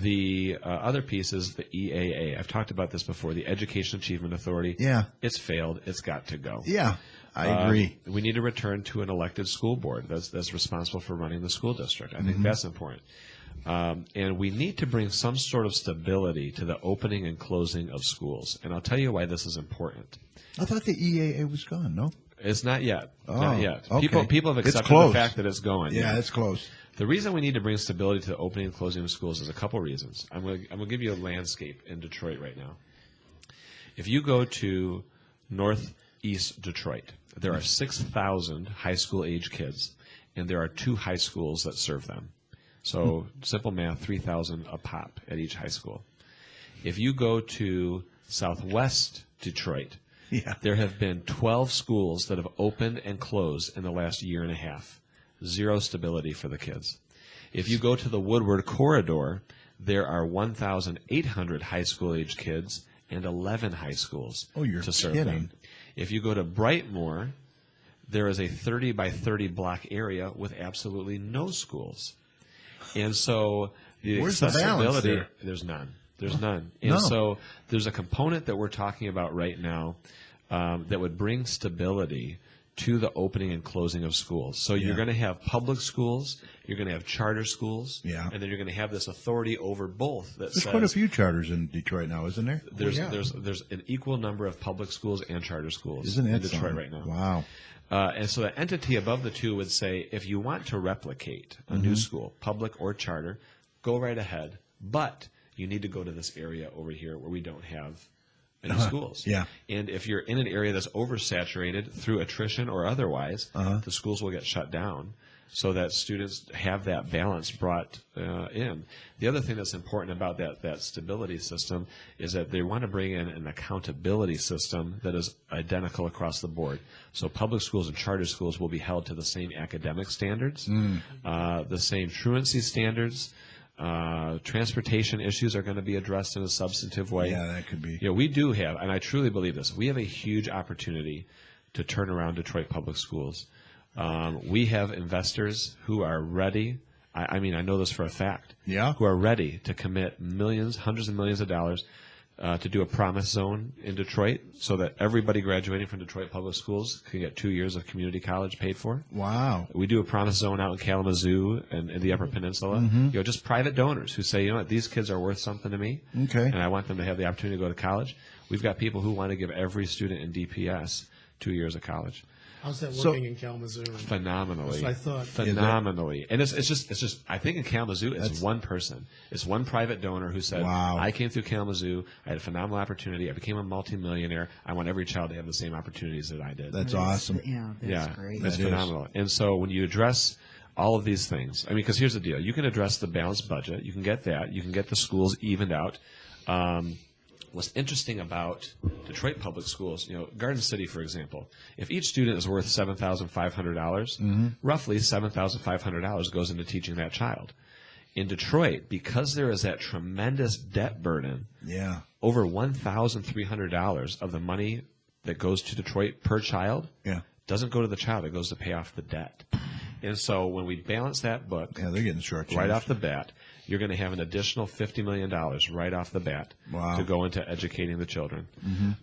The other piece is the EAA. I've talked about this before. The Education Achievement Authority. Yeah. It's failed. It's got to go. Yeah, I agree. We need to return to an elected school board that's responsible for running the school district. I think that's important. And we need to bring some sort of stability to the opening and closing of schools. And I'll tell you why this is important. I thought the EAA was gone, no? It's not yet. Oh, Not yet. okay. People have It's accepted close. the fact that it's going. Yeah, it's close. The reason we need to bring stability to the opening and closing of schools is a couple reasons. I'm going to give you a landscape in Detroit right now. If you go to northeast Detroit, there are 6,000 high school age kids, and there are 2 high schools that serve them. So simple math, 3,000 a pop at each high school. If you go to southwest Detroit, Yeah. there have been 12 schools that have opened and closed in the last year and a half. Zero stability for the kids. If you go to the Woodward Corridor, there are 1,800 high school age kids and 11 high schools Oh, you're to serve kidding. them. If you go to Brightmoor, there is a 30 by 30 block area with absolutely no schools. And so the Where's the balance accessibility, there? there's none. There's none. And No. so there's a component that we're talking about right now that would bring stability to the opening and closing of schools. So you're Yeah. going to have public schools, you're going to have charter schools, Yeah. and then you're going to have this authority over both that There's says quite a few charters in Detroit now, isn't there? there's yeah. there's an equal number of public schools and charter schools Isn't it in Detroit something? right now. Wow. And so the entity above the two would say, if you want to replicate a new school, public or charter, go right ahead. But you need to go to this area over here where we don't have any schools. Yeah. And if you're in an area that's oversaturated through attrition or otherwise, the schools will get shut down so that students have that balance brought in. The other thing that's important about that stability system is that they want to bring in an accountability system that is identical across the board. So public schools and charter schools will be held to the same academic standards, the same truancy standards. Transportation issues are going to be addressed in a substantive way. Yeah, that could be. We do have, and I truly believe this, we have a huge opportunity to turn around Detroit public schools. We have investors who are ready. I mean, I know this for a fact. Yeah. Who are ready to commit millions, hundreds of millions of dollars to do a promise zone in Detroit so that everybody graduating from Detroit public schools can get 2 years of community college paid for. Wow. We do a promise zone out in Kalamazoo and in the Upper Peninsula. Just private donors who say, you know what, these kids are worth something to me. Okay. And I want them to have the opportunity to go to college. We've got people who want to give every student in DPS 2 years of college. How's that So- working in Kalamazoo? Phenomenally. That's what I thought. Phenomenally. And it's just, I think in Kalamazoo, it's one person. It's one private donor who said, Wow. I came through Kalamazoo, I had a phenomenal opportunity, I became a multimillionaire, I want every child to have the same opportunities that I did. That's awesome. Yeah, that's great. That's That is. phenomenal. And so when you address all of these things, I mean, because here's the deal. You can address the balanced budget. You can get that. You can get the schools evened out. What's interesting about Detroit public schools, Garden City, for example, if each student is worth $7,500, roughly $7,500 goes into teaching that child. In Detroit, because there is that tremendous debt burden, Yeah. over $1,300 of the money that goes to Detroit per child Yeah. doesn't go to the child, it goes to pay off the debt. And so when we balance that book Yeah, they're getting short right off the bat, you're going to have an additional $50 million right off the bat Wow. to go into educating the children.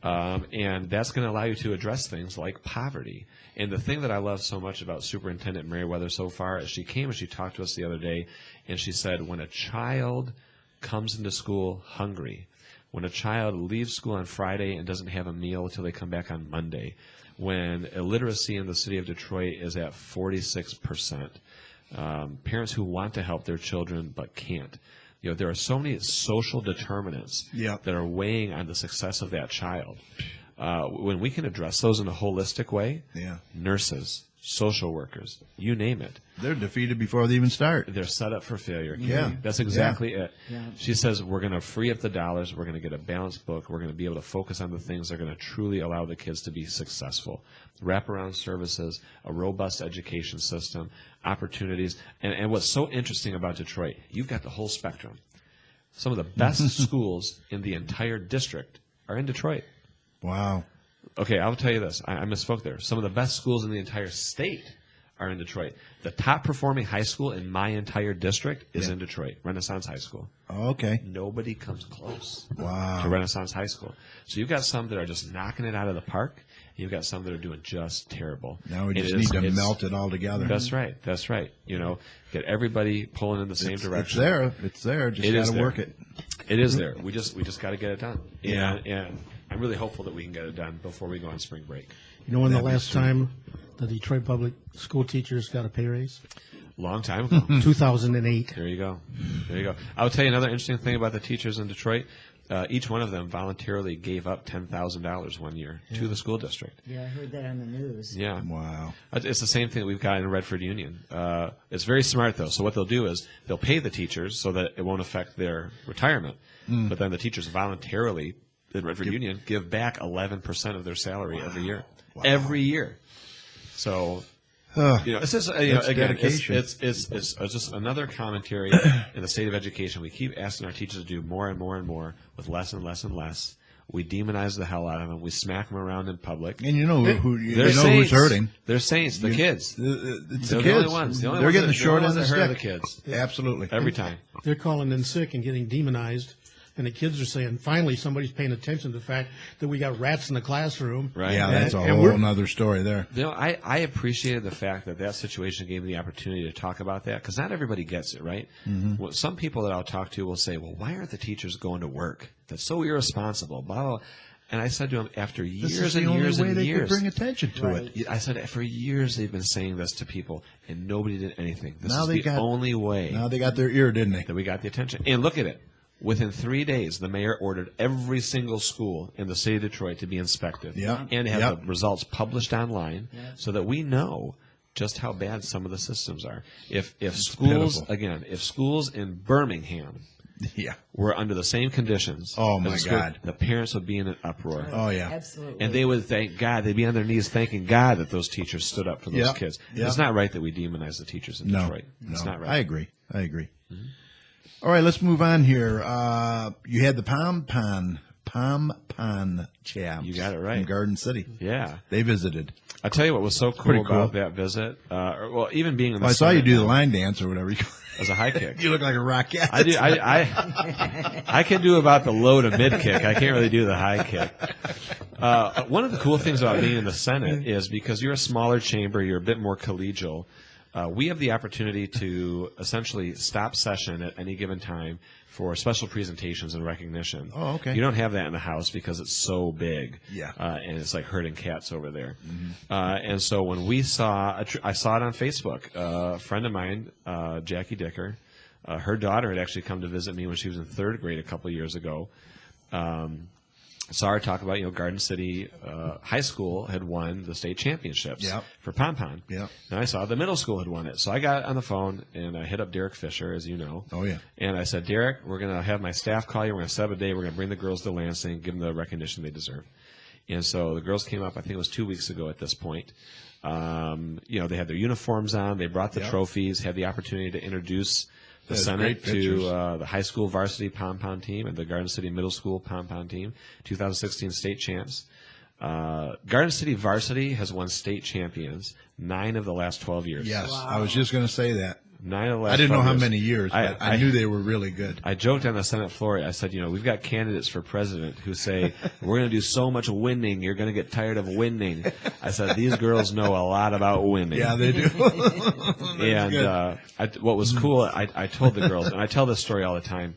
And that's going to allow you to address things like poverty. And the thing that I love so much about Superintendent Merriweather so far is she came and she talked to us the other day, and she said when a child comes into school hungry, when a child leaves school on Friday and doesn't have a meal until they come back on Monday, when illiteracy in the city of Detroit is at 46%, parents who want to help their children but can't. There are so many social determinants Yep. that are weighing on the success of that child. When we can address those in a holistic way, Yeah. nurses, social workers, you name it, They're defeated before they even start. they're set up for failure. Yeah. That's exactly it. Yeah. She says we're going to free up the dollars, we're going to get a balanced book, we're going to be able to focus on the things that are going to truly allow the kids to be successful. Wraparound services, a robust education system, opportunities. And what's so interesting about Detroit, you've got the whole spectrum. Some of the best schools in the entire district are in Detroit. Wow. Okay, I'll tell you this. I misspoke there. Some of the best schools in the entire state are in Detroit. The top performing high school in my entire district is in Detroit, Renaissance High School. Oh, okay. Nobody comes close Wow. to Renaissance High School. So you've got some that are just knocking it out of the park, and you've got some that are doing just terrible. Now we It just is- need to it's- melt it all together. That's right. That's right. Get everybody pulling in the same It's direction. there. It's there. Just It got is to there. work it. It is there. We just got to get it done. Yeah. And I'm really hopeful that we can get it done before we go on spring break. When the That'd be last sweet. time the Detroit public school teachers got a pay raise? Long time ago. 2008. There you go. There you go. I'll tell you another interesting thing about the teachers in Detroit. Each one of them voluntarily gave up $10,000 one year to the school district. Yeah, I heard that on the news. Yeah. Wow. It's the same thing that we've got in Redford Union. It's very smart, though. So what they'll do is they'll pay the teachers so that it won't affect their retirement. But then the teachers voluntarily in Redford Union give back 11% of their salary every year. Every year. So it's just again, dedication. it's just another commentary in the state of education. We keep asking our teachers to do more and more and more with less and less and less. We demonize the hell out of them. We smack them around in public. And you know who you They're know saints. who's hurting. They're saints. The kids. It's They're the the only kids. ones. The only They're ones getting that- the short the end only of the ones that hurt stick. the kids. Absolutely. Every time. They're calling in sick and getting demonized, and the kids are saying, finally, somebody's paying attention to the fact that we got rats in the classroom. Right. Yeah, that's a And whole we're- other story there. I appreciated the fact that situation gave me the opportunity to talk about that, because not everybody gets it, right? Well, some people that I'll talk to will say, well, why aren't the teachers going to work? That's so irresponsible, blah, blah, blah. And I said to them, after This years is the and only years way and they years, could bring attention to it. I said, for years they've been saying this to people, and nobody did anything. This Now is they the got- only way Now they got their ear, didn't they? that we got the attention. And look at it. Within 3 days, the mayor ordered every single school in the city of Detroit to be inspected Yeah. and have Yep. the results published online so that we know just how bad some of the systems are. If schools, pitiful. again, if schools in Birmingham Yeah. were under the same conditions, Oh, as my the school, God. the parents would be in an uproar. Oh, yeah. Absolutely. And they would thank God. They'd be on their knees thanking God that those teachers stood up for those Yep. kids. Yep. It's not right that we demonize the teachers in No. Detroit. It's no. not right. I agree. All right, let's move on here. You had the Pom-Pon Champs. You got it right. From Garden City. Yeah. They visited. I'll tell you what was so cool Pretty cool. about that visit. Well, even being in the Well, I saw you Senate do the now, line dance or whatever. as a high kick. You look like a rocket. I do. I can do about the low to mid kick. I can't really do the high kick. One of the cool things about being in the Senate is because you're a smaller chamber, you're a bit more collegial. we have the opportunity to essentially stop session at any given time for special presentations and recognition. Oh, okay. You don't have that in the house because it's so big. Yeah. And it's like herding cats over there. And so when we saw, I saw it on Facebook. A friend of mine, Jackie Dicker, her daughter had actually come to visit me when she was in 3rd grade a couple of years ago. Saw her talk about, Garden City High School had won the state championships for Pom-Pon. Yep. And I saw the middle school had won it. So I got on the phone and I hit up Derek Fisher, as you know. Oh, yeah. And I said, Derek, we're going to have my staff call you. We're going to set up a day. We're going to bring the girls to Lansing, give them the recognition they deserve. And so the girls came up, I think it was 2 weeks ago at this point. They had their uniforms on. They brought the trophies, had the opportunity to introduce the Senate to the high school varsity Pom-Pon team and the Garden City middle school Pom-Pon team, 2016 state champs. Garden City varsity has won state champions 9 of the last 12 years. Yes, I was just going to say that. 9 of the last I didn't know 12 how years. many years, but I knew they were really good. I joked on the Senate floor. I said, we've got candidates for president who say, we're going to do so much winning, you're going to get tired of winning. I said, these girls know a lot about winning. Yeah, they do. And what was cool, I told the girls, and I tell this story all the time.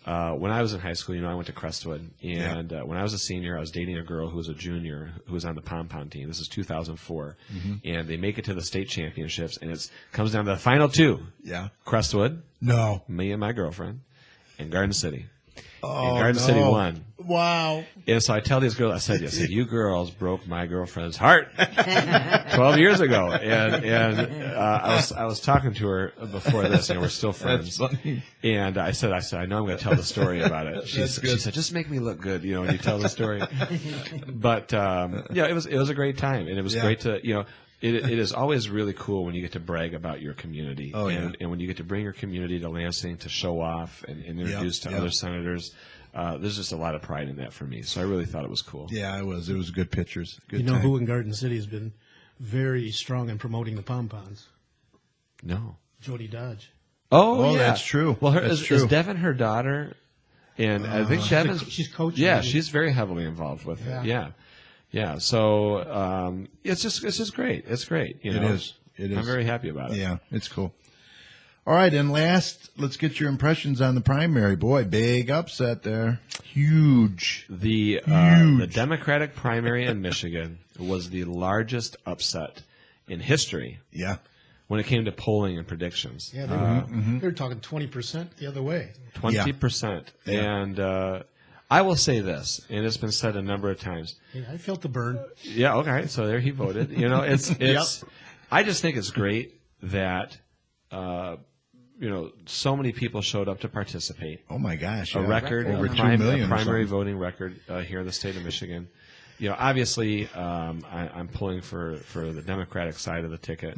When I was in high school, I went to Crestwood, and when I was a senior, I was dating a girl who was a junior who was on the Pom-Pon team. This is 2004, and they make it to the state championships, and it comes down to the final 2. Yeah. Crestwood, No. me and my girlfriend, and Garden City. Oh, And Garden City won. Wow. And so I tell these girls, I said, you girls broke my girlfriend's heart 12 years ago. And I was talking to her before this, and we're still friends. That's funny. And I said, I know I'm going to tell the story about it. She good. said, just make me look good, when you tell the story. But it was a great time, and it was great to, It is always really cool when you get to brag about your community. Oh, yeah. And when you get to bring your community to Lansing to show off and introduce to other senators. There's just a lot of pride in that for me. So I really thought it was cool. Yeah, it was. It was good pictures. Good You know time. who in Garden City has been very strong in promoting the Pom-Pons? No. Jody Dodge. Oh, yeah. that's true. Well, That's true. is Devin her daughter? And I think Devin's... She's coaching. Yeah, she's very heavily involved with it. Yeah. Yeah. So it's just great. It's great. It is. It is. I'm very happy about it. Yeah, it's cool. All right, and last, let's get your impressions on the primary. Boy, big upset there. Huge. The Democratic primary in Michigan was the largest upset in history. Yeah. When it came to polling and predictions. Yeah, they were talking 20% the other way. 20%. Yeah. And I will say this, and it's been said a number of times. Yeah, I felt the burn. Yeah, okay, so there he voted. It's I just think it's great that so many people showed up to participate. Oh my gosh. A record, over a 2 million. a primary voting record here in the state of Michigan. Obviously, I'm pulling for the Democratic side of the ticket,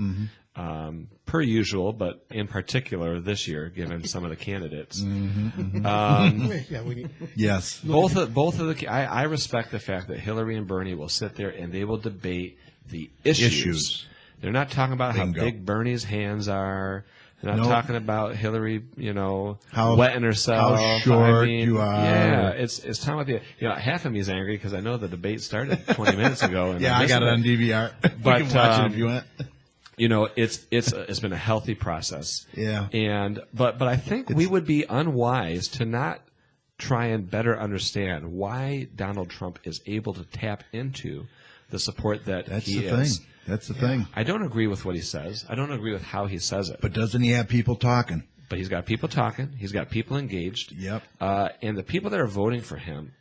per usual, but in particular this year, given some of the candidates. Yes. Both of the. I respect the fact that Hillary and Bernie will sit there and they will debate the issues. They're not talking about Bingo. how big Bernie's hands are. They're not talking about Hillary, How wetting herself. how short you are. Yeah, it's talking about the. Half of me is angry because I know the debate started 20 minutes ago. And Yeah, I got it on DVR. But, you can watch it if you want. It's been a healthy process. Yeah. But I think we would be unwise to not try and better understand why Donald Trump is able to tap into the support that That's he the is. thing. That's the thing. I don't agree with what he says. I don't agree with how he says it. But doesn't he have people talking? But he's got people talking. He's got people engaged. Yep. And the people that are voting for him,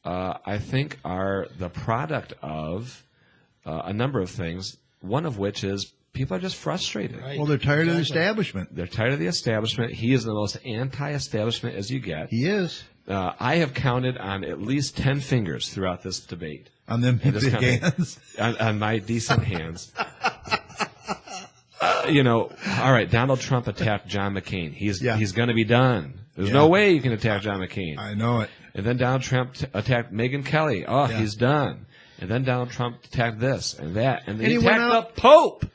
I think, are the product of a number of things, one of which is people are just frustrated. Right. Well, they're tired of the establishment. They're tired of the establishment. He is the most anti-establishment as you get. He is. I have counted on at least 10 fingers throughout this debate. On them In this big country. hands. On my decent hands. All right, Donald Trump attacked John McCain. He's going to be done. There's no way you can attack John McCain. I know it. And then Donald Trump attacked Megyn Kelly. Oh, he's done. And then Donald Trump attacked this and that. And then And he he went attacked the Pope.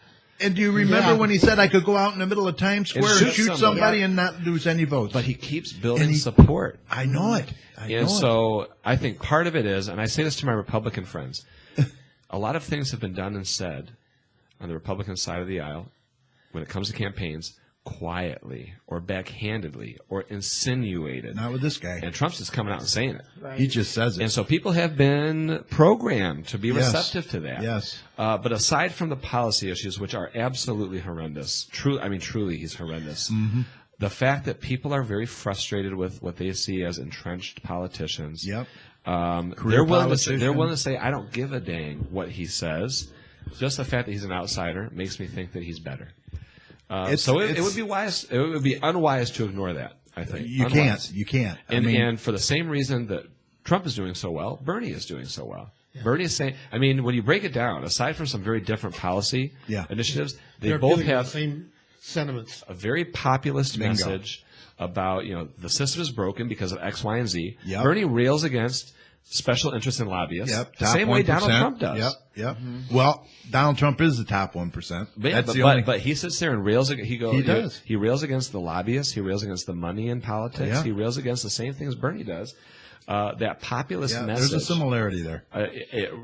And do you remember when he said I could go out in the middle of Times Square and shoot somebody and not lose any votes? But he keeps building support. I know it. And so I think part of it is, and I say this to my Republican friends, a lot of things have been done and said on the Republican side of the aisle, when it comes to campaigns, quietly or backhandedly or insinuated. Not with this guy. And Trump's just coming out and saying it. He just says it. And so people have been programmed to be Yes. receptive to that. Yes. But aside from the policy issues, which are absolutely horrendous, truly he's horrendous. Mm-hmm. The fact that people are very frustrated with what they see as entrenched politicians. Yep. They're willing to say, I don't give a dang what he says. Just the fact that he's an outsider makes me think that he's better. It would be wise. It would be unwise to ignore that. I think You can't. And for the same reason that Trump is doing so well, Bernie is doing so well. Yeah. Bernie is saying, I mean, when you break it down, aside from some very different policy initiatives, They're both appealing to have the same sentiments. a very populist Bingo. message about, the system is broken because of X, Y, and Z. Yep. Bernie rails against special interests and lobbyists. Yep. The Top same way 1%. Donald Trump does. Yep. Well, Donald Trump is the top 1%. But he sits there and rails. He rails against the lobbyists. He rails against the money in politics. Yeah. He rails against the same things Bernie does. That populist message. There's a similarity there.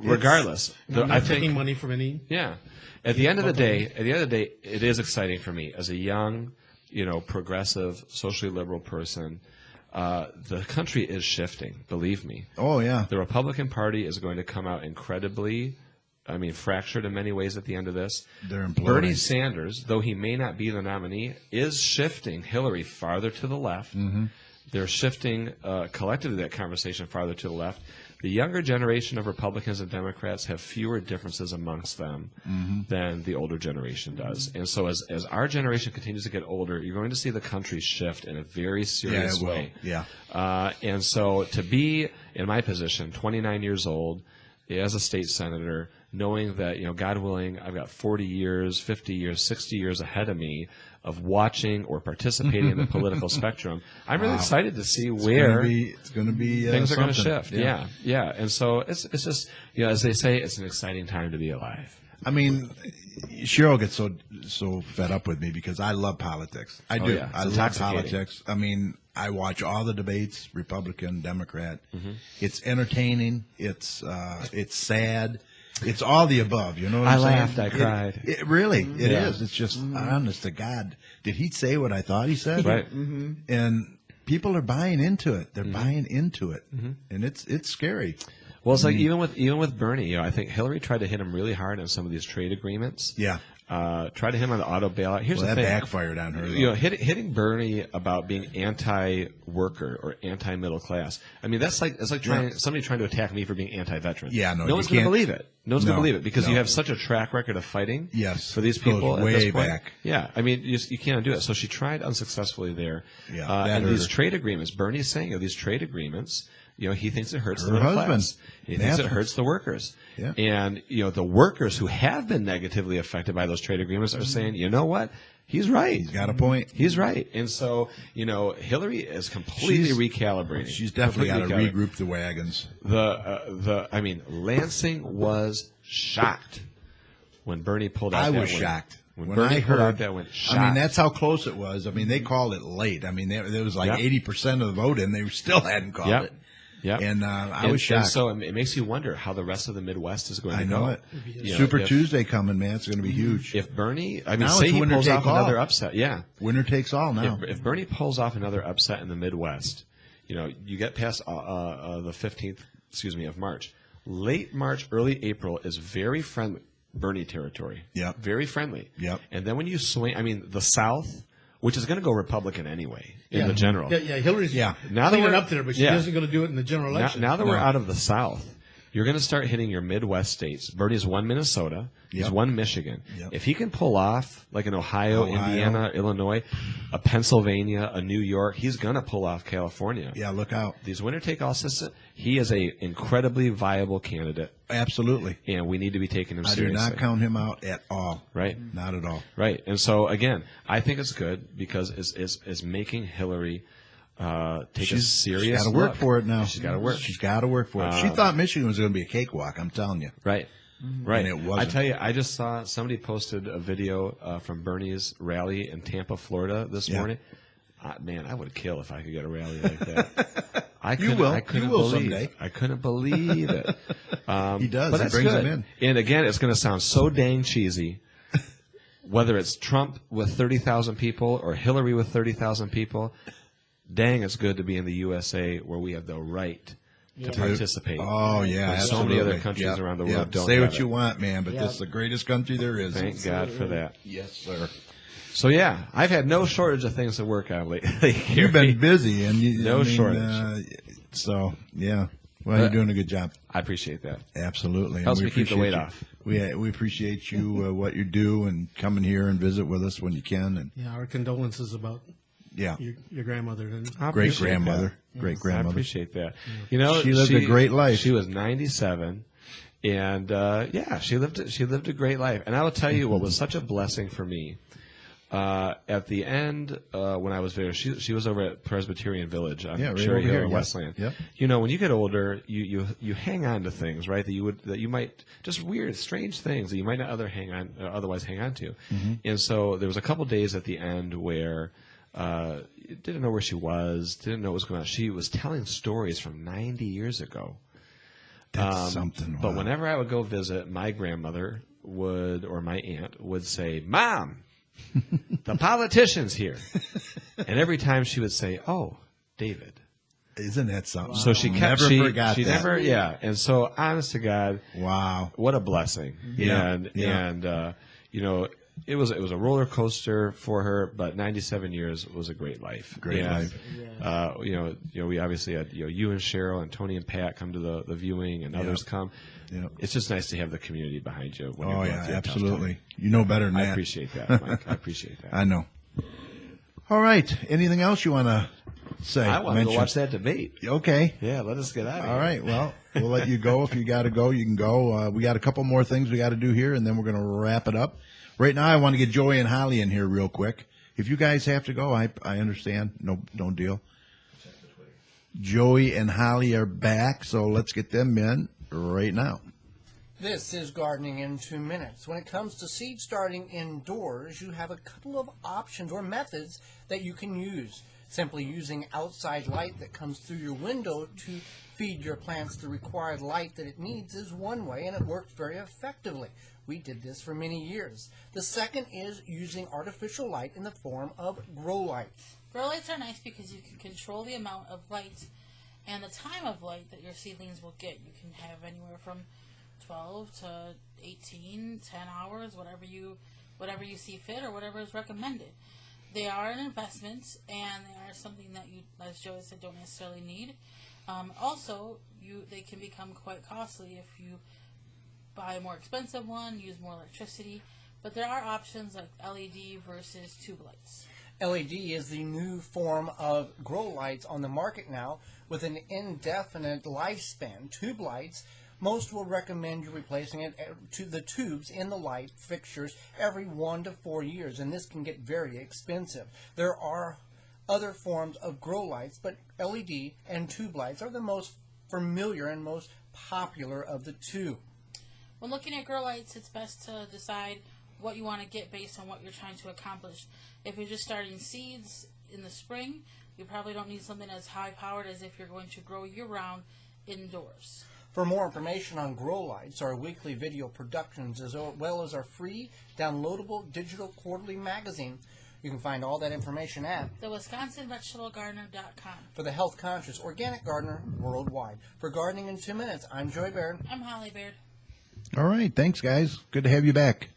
Regardless, Not taking money from any. Yeah. At the end of the day, it is exciting for me as a young, progressive, socially liberal person. The country is shifting, believe me. Oh, yeah. The Republican Party is going to come out incredibly, fractured in many ways at the end of this. They're imploding. Bernie Sanders, though he may not be the nominee, is shifting Hillary farther to the left. Mm-hmm. They're shifting collectively that conversation farther to the left. The younger generation of Republicans and Democrats have fewer differences amongst them than the older generation does. And so as our generation continues to get older, you're going to see the country shift in a very serious way. Yeah. And so to be in my position, 29 years old, as a state senator, knowing that, God willing, I've got 40 years, 50 years, 60 years ahead of me of watching or participating in the political spectrum, I'm really excited to see where it's going to be things are going to something. shift. Yeah. And so it's just, as they say, it's an exciting time to be alive. I mean, Cheryl gets so fed up with me because I love politics. I do. Yeah. I It's love intoxicating. politics. I mean, I watch all the debates, Republican, Democrat. Mm-hmm. It's entertaining. It's sad. It's all the above. You know what I'm I saying? laughed, I cried. It really, it Yeah. is. It's just honest to God. Did he say what I thought he said? Right. And people are buying into it. They're buying into it, and it's scary. Well, it's like even with Bernie, I think Hillary tried to hit him really hard on some of these trade agreements. Yeah. Tried to hit him on the auto bailout. Here's Well, the that thing. backfired on her. though. Hitting Bernie about being anti-worker or anti-middle class. I mean, it's like somebody trying to attack me for being anti-veteran. Yeah, no, no you one's going to can't- believe it. No one's going to believe it because no. you have such a track record of fighting. Yes, for these goes people at way this point. back. Yeah, I mean, you can't do it. So she tried unsuccessfully there. Yeah, that and hurt these her. trade agreements. Bernie's saying these trade agreements. He thinks it hurts Her the middle husband. class. He thinks it Happens. hurts the workers. Yeah. And the workers who have been negatively affected by those trade agreements are saying, you know what? He's right. He's got a point. He's right. And so, Hillary is completely recalibrating. She's definitely got to Completely regroup the wagons. Lansing was shocked when Bernie pulled out I that was win. shocked. When When Bernie I pulled heard out that win, shocked. I mean, that's how close it was. I mean, they called it late. I mean, there was like Yep. 80% of the vote in. They still hadn't called Yep. it. Yep. And I was shocked. And so it makes you wonder how the rest of the Midwest is going to I go. know it. Super if- Tuesday coming, man. It's going to be huge. If Bernie, Now say it's he winner pulls take off all. another upset, yeah. Winner takes all now. If Bernie pulls off another upset in the Midwest, you get past the 15th, of March. Late March, early April is very friendly Bernie territory. Yep. Very friendly. Yep. And then when you swing, the South, which is going to go Republican anyway in the general. Yeah, Hillary's Yeah. Now that cleaning we're- up there, but she yeah. isn't going to do it in the general election. Now that we're out of the South, you're going to start hitting your Midwest states. Bernie's won Minnesota. He's Yep. won Michigan. Yep. If he can pull off, like an Ohio, Indiana, Illinois, a Pennsylvania, a New York, he's going to pull off California. Yeah, look out. These winner-take-all systems, he is a incredibly viable candidate, Absolutely. and we need to be taking him I do seriously. not count him out at all. Right. Not at all. Right. And so, again, I think it's good because it's making Hillary take a serious She's got to work look. for it now. She's got to work. She's got to work for it. She thought Michigan was going to be a cakewalk. I'm telling you. Right. Right. And it wasn't. I tell you, I just saw somebody posted a video from Bernie's rally in Tampa, Florida this Yeah. morning. Man, I would kill if I could get a rally like that. I You couldn't, will. I couldn't You will believe someday. I couldn't believe it. He does. But He that's brings good. them in. And again, it's going to sound so dang cheesy. whether it's Trump with 30,000 people or Hillary with 30,000 people, dang, it's good to be in the USA where we have the right to participate. Oh, yeah, When so many other countries around the world don't Say have what it. you want, man, but this is the greatest country there is. Thank God for that. Yes, sir. So, yeah, I've had no shortage of things to work on lately. You've been busy, and No shortage. So, yeah. Well, you're doing a good job. I appreciate that. Absolutely. Helps And me keep the weight appreciate off. We appreciate you, what you do, and coming here and visit with us when you can. And Yeah, our condolences about yeah, your grandmother. And I great appreciate grandmother. that. Great I grandmother. appreciate that. You know, She lived a great life. She was 97, and she lived a great life. And I will tell you what was such a blessing for me. At the end, when I was there, she was over at Presbyterian Village on Yeah, right Cherry over Hill here, in yeah. Westland. Yep. You know, when you get older, you hang on to things, right? That you might just weird, strange things that you might not otherwise hang on to. Mm-hmm. And so there was a couple days at the end where didn't know where she was, didn't know what was going on. She was telling stories from 90 years ago. That's something. But wow. whenever I would go visit, my grandmother or my aunt would say, "Mom, the politician's here." And every time she would say, "Oh, David." Isn't that something? So she kept, never forgot she that. never, yeah. And so, honest to God, Wow. what a blessing. Yeah, And, yeah. and you know, it was a roller coaster for her, but 97 years was a great life. Great And, life. You know, we obviously had, you and Cheryl and Tony and Pat come to the viewing, and others come. Yep. It's just nice to have the community behind you when Oh, you're going yeah, through a tough absolutely. time. You know better than I that. appreciate that, Mike. I appreciate that. I know. All right. Anything else you want to say? I want to mention? go watch that debate. Okay. Yeah, let us get out of here. All right. Well, we'll let you go. If you got to go, you can go. We got a couple more things we got to do here, and then we're going to wrap it up. Right now, I want to get Joey and Holly in here real quick. If you guys have to go, I understand. No deal. Joey and Holly are back, so let's get them in right now. This is Gardening in 2 Minutes. When it comes to seed starting indoors, you have a couple of options or methods that you can use. Simply using outside light that comes through your window to feed your plants the required light that it needs is one way, and it works very effectively. We did this for many years. The second is using artificial light in the form of grow lights. Grow lights are nice because you can control the amount of light and the time of light that your seedlings will get. You can have anywhere from 12 to 18, 10 hours, whatever you see fit or whatever is recommended. They are an investment, and they are something that you, as Joe said, don't necessarily need. They can become quite costly if you buy a more expensive one, use more electricity. But there are options like LED versus tube lights. LED is the new form of grow lights on the market now with an indefinite lifespan. Tube lights, most will recommend you replacing it to the tubes in the light fixtures every 1 to 4 years, and this can get very expensive. There are other forms of grow lights, but LED and tube lights are the most familiar and most popular of the two. When looking at grow lights, it's best to decide what you want to get based on what you're trying to accomplish. If you're just starting seeds in the spring, you probably don't need something as high-powered as if you're going to grow year-round indoors. For more information on grow lights, our weekly video productions, as well as our free downloadable digital quarterly magazine, you can find all that information at The WisconsinVegetableGardener.com. For the health-conscious organic gardener worldwide. For Gardening in 2 Minutes, I'm Joy Baird. I'm Holly Baird. All right. Thanks, guys. Good to have you back.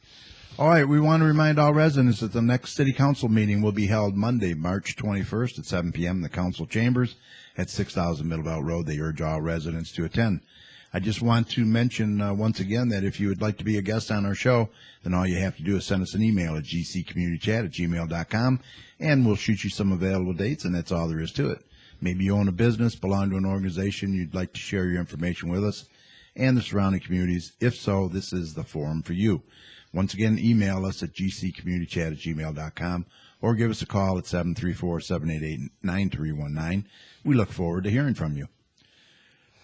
All right. We want to remind all residents that the next city council meeting will be held Monday, March 21st at 7 p.m. in the council chambers at 6000 Middlebelt Road. They urge all residents to attend. I just want to mention once again that if you would like to be a guest on our show, then all you have to do is send us an email at gccommunitychat@gmail.com, and we'll shoot you some available dates, and that's all there is to it. Maybe you own a business, belong to an organization, you'd like to share your information with us and the surrounding communities. If so, this is the forum for you. Once again, email us at gccommunitychat@gmail.com or give us a call at 734-788-9319. We look forward to hearing from you.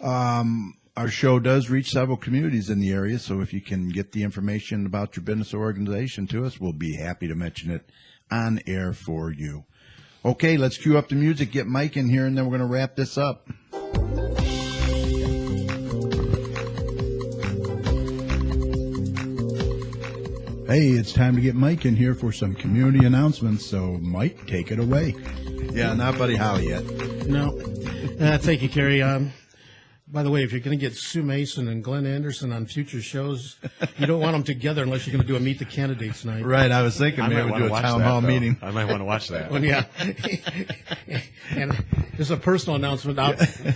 Our show does reach several communities in the area, so if you can get the information about your business or organization to us, we'll be happy to mention it on air for you. Okay, let's cue up the music, get Mike in here, and then we're going to wrap this up. Hey, it's time to get Mike in here for some community announcements. So, Mike, take it away. Yeah, not Buddy Holly yet. No. Thank you, Kerry. By the way, if you're going to get Sue Mason and Glenn Anderson on future shows, you don't want them together unless you're going to do a Meet the Candidates night. Right, I was thinking I maybe might we'll want do to a watch town that, hall though. meeting. I might want to watch that. Well, yeah. And there's a personal announcement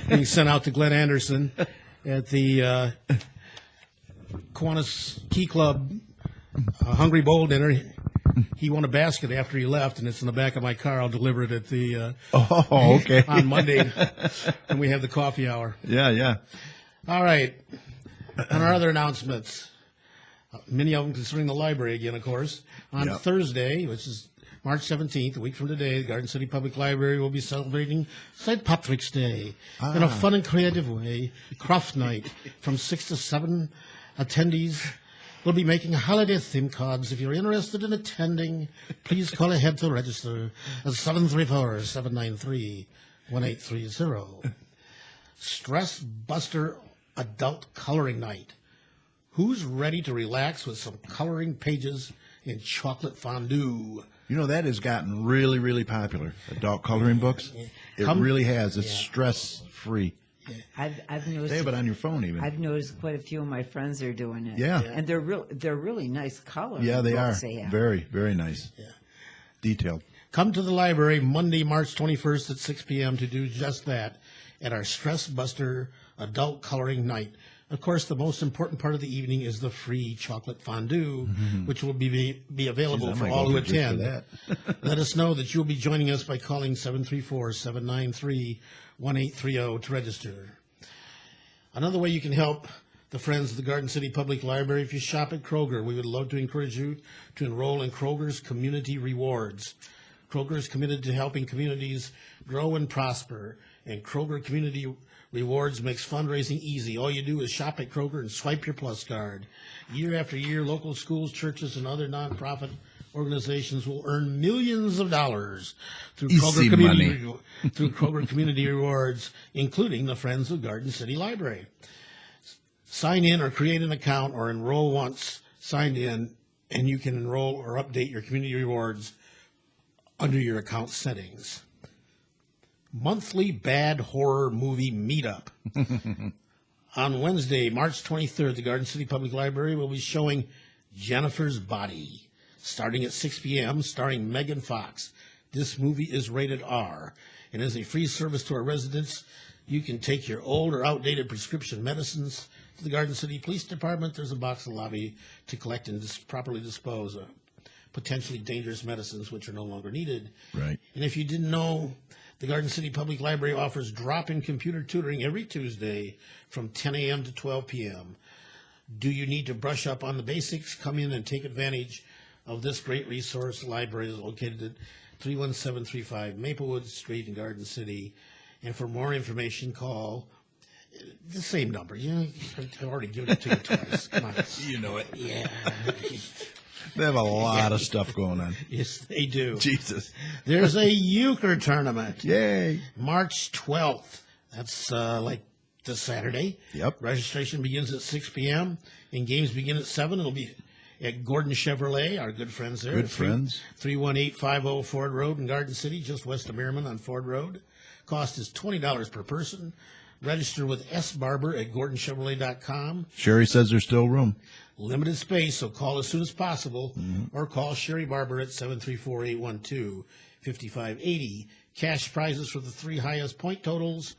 being sent out to Glenn Anderson at the Kiwanis Key Club Hungry Bowl dinner. He won a basket after he left, and it's in the back of my car. I'll deliver it at the okay. on Monday when we have the coffee hour. Yeah. All right. On our other announcements, many of them concerning the library again, of course. On Yep. Thursday, which is March 17th, a week from today, the Garden City Public Library will be celebrating St. Patrick's Day in a fun and creative way. Craft night from 6 to 7. Attendees will be making holiday theme cards. If you're interested in attending, please call ahead to register at 734-793-1830. Stress Buster Adult Coloring Night. Who's ready to relax with some coloring pages in chocolate fondue? You know, that has gotten really, really popular. Adult coloring books. It really has. It's stress-free. I've noticed. They have it on your phone even. I've noticed quite a few of my friends are doing it. Yeah. And they're really nice colors. Yeah, they are. They have. Very, very nice. Yeah. Detailed. Come to the library Monday, March 21st at 6 p.m. to do just that at our Stress Buster Adult Coloring Night. Of course, the most important part of the evening is the free chocolate fondue, which will be available Jeez, I for might all go who for just for attend. that. Let us know that you'll be joining us by calling 734-793-1830 to register. Another way you can help the Friends of the Garden City Public Library, if you shop at Kroger, we would love to encourage you to enroll in Kroger's Community Rewards. Kroger is committed to helping communities grow and prosper, and Kroger Community Rewards makes fundraising easy. All you do is shop at Kroger and swipe your Plus card. Year after year, local schools, churches, and other nonprofit organizations will earn millions of dollars through Easy through Kroger Community Rewards, including the Friends of Garden City Library. Sign in or create an account or enroll once signed in, and you can enroll or update your community rewards under your account settings. Monthly Bad Horror Movie Meetup. On Wednesday, March 23rd, the Garden City Public Library will be showing Jennifer's Body, starting at 6 p.m., starring Megan Fox. This movie is rated R, and as a free service to our residents, you can take your old or outdated prescription medicines to the Garden City Police Department. There's a box in the lobby to collect and properly dispose of potentially dangerous medicines which are no longer needed. Right. And if you didn't know, the Garden City Public Library offers drop-in computer tutoring every Tuesday from 10 a.m. to 12 p.m. Do you need to brush up on the basics? Come in and take advantage of this great resource. The library is located at 31735 Maplewood Street in Garden City. And for more information, call the same number. I've already given it to you twice. Come on. You know it. Yeah. They have a lot of stuff going on. Yes, they do. Jesus. There's a euchre tournament. Yay. March 12th. That's like this Saturday. Yep. Registration begins at 6 p.m. and games begin at 7. It'll be at Gordon Chevrolet, our good friends there. Good friends. 31850 Ford Road in Garden City, just west of Merriman on Ford Road. Cost is $20 per person. Register with S. Barber at GordonChevrolet.com. Sherry says there's still room. Limited space, so call as soon as possible, or call Sherry Barber at 734-812-5580. Cash prizes for the 3 highest point totals,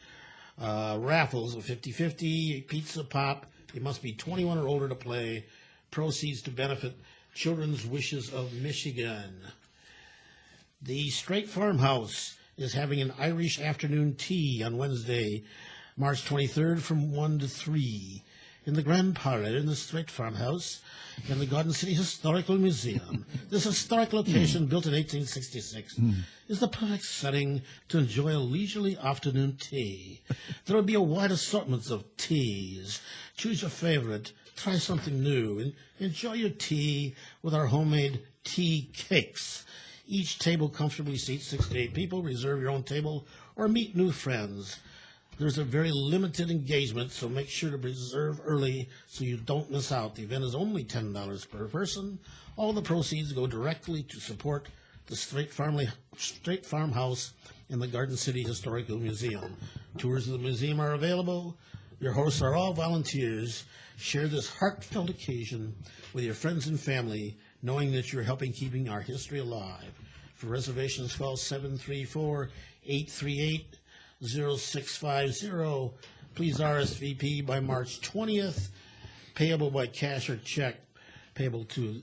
raffles of 50-50, pizza pop. You must be 21 or older to play. Proceeds to benefit Children's Wishes of Michigan. The Straight Farmhouse is having an Irish afternoon tea on Wednesday, March 23rd from 1 to 3. In the Grand Parlor in the Straight Farmhouse in the Garden City Historical Museum. This historic location, built in 1866, is the perfect setting to enjoy a leisurely afternoon tea. There will be a wide assortment of teas. Choose your favorite, try something new, and enjoy your tea with our homemade tea cakes. Each table comfortably seats 6 to 8 people. Reserve your own table or meet new friends. There's a very limited engagement, so make sure to reserve early so you don't miss out. The event is only $10 per person. All the proceeds go directly to support the Straight Farmhouse and the Garden City Historical Museum. Tours of the museum are available. Your hosts are all volunteers. Share this heartfelt occasion with your friends and family, knowing that you're helping keeping our history alive. For reservations, call 734-838-0650. Please RSVP by March 20th. Payable by cash or check. Payable to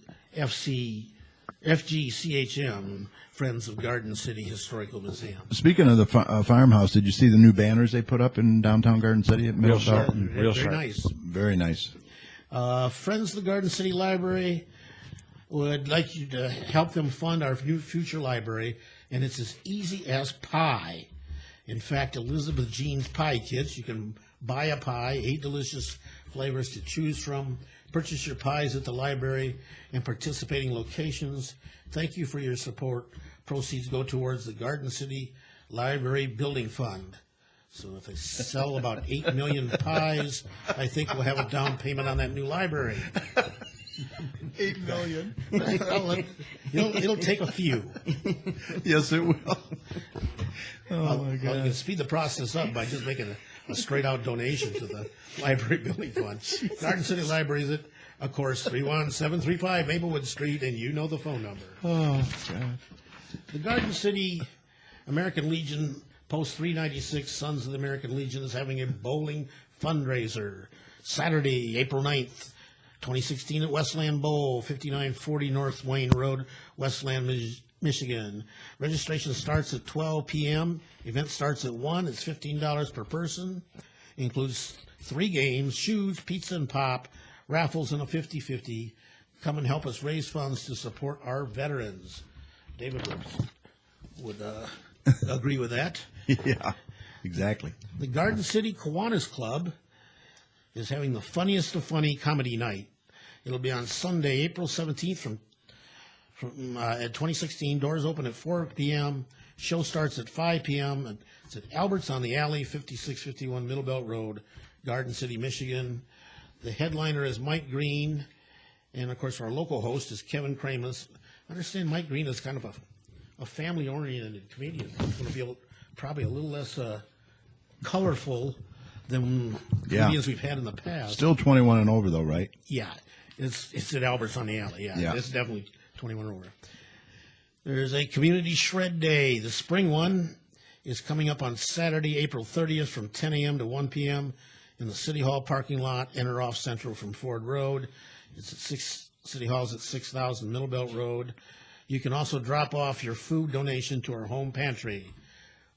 FGCHM, Friends of Garden City Historical Museum. Speaking of the farmhouse, did you see the new banners they put up in downtown Garden City at Real Middletown? sharp. Real Very sharp. nice. Very nice. Friends of the Garden City Library would like you to help them fund our new future library, and it's as easy as pie. In fact, Elizabeth Jean's Pie Kits, you can buy a pie, 8 delicious flavors to choose from. Purchase your pies at the library and participating locations. Thank you for your support. Proceeds go towards the Garden City Library Building Fund. So if they sell about 8 million pies, I think we'll have a down payment on that new library. 8 million. Well, it'll take a few. Yes, it will. You can speed the process up by just making a straight-out donation to the Library Building Fund. Garden City Library is at, of course, 31735 Maplewood Street, and you know the phone number. Oh, God. The Garden City American Legion Post 396 Sons of the American Legion is having a bowling fundraiser Saturday, April 9th, 2016 at Westland Bowl, 5940 North Wayne Road, Westland, Michigan. Registration starts at 12 p.m. Event starts at 1. It's $15 per person. Includes 3 games, shoes, pizza and pop, raffles, and a 50-50. Come and help us raise funds to support our veterans. David would agree with that. Yeah, exactly. The Garden City Kiwanis Club is having the funniest of funny comedy night. It'll be on Sunday, April 17th from at 2016. Doors open at 4 p.m. Show starts at 5 p.m. And it's at Albert's on the Alley, 5651 Middle Belt Road, Garden City, Michigan. The headliner is Mike Green, and of course our local host is Kevin Kramus. I understand Mike Green is kind of a family-oriented comedian. He's going to be probably a little less colorful than comedians we've had in the past. Still 21 and over, though, right? Yeah, it's at Albert's on the Alley. Yeah, it's definitely 21 or over. There's a Community Shred Day. The spring one is coming up on Saturday, April 30th from 10 a.m. to 1 p.m. in the City Hall parking lot, enter off Central from Ford Road. It's at City Hall's at 6000 Middle Belt Road. You can also drop off your food donation to our home pantry.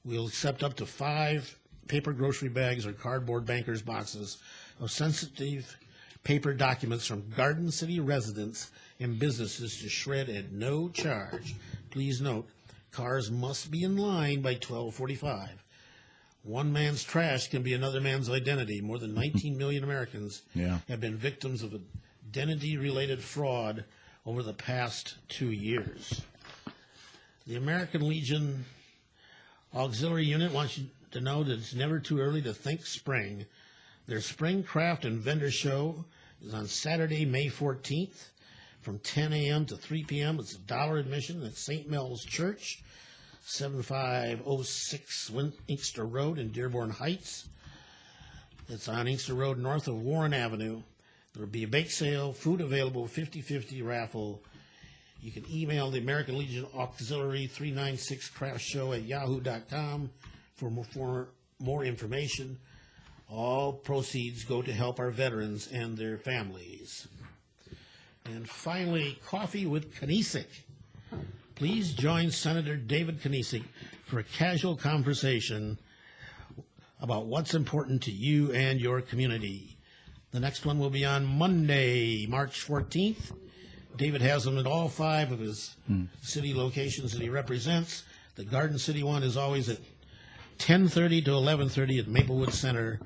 We'll accept up to 5 paper grocery bags or cardboard banker's boxes of sensitive paper documents from Garden City residents and businesses to shred at no charge. Please note, cars must be in line by 12:45. One man's trash can be another man's identity. More than 19 million Americans have been victims of identity-related fraud over the past 2 years. The American Legion Auxiliary Unit wants you to know that it's never too early to think spring. Their Spring Craft and Vendor Show is on Saturday, May 14th from 10 a.m. to 3 p.m. It's $1 admission at St. Mel's Church, 7506 Inkster Road in Dearborn Heights. It's on Inkster Road north of Warren Avenue. There will be a bake sale, food available, 50-50 raffle. You can email the American Legion Auxiliary 396 Craft Show at yahoo.com for more information. All proceeds go to help our veterans and their families. And finally, Coffee with Knezek. Please join Senator David Knezek for a casual conversation about what's important to you and your community. The next one will be on Monday, March 14th. David has them at all 5 of his city locations that he represents. The Garden City one is always at 10:30 to 11:30 at Maplewood Center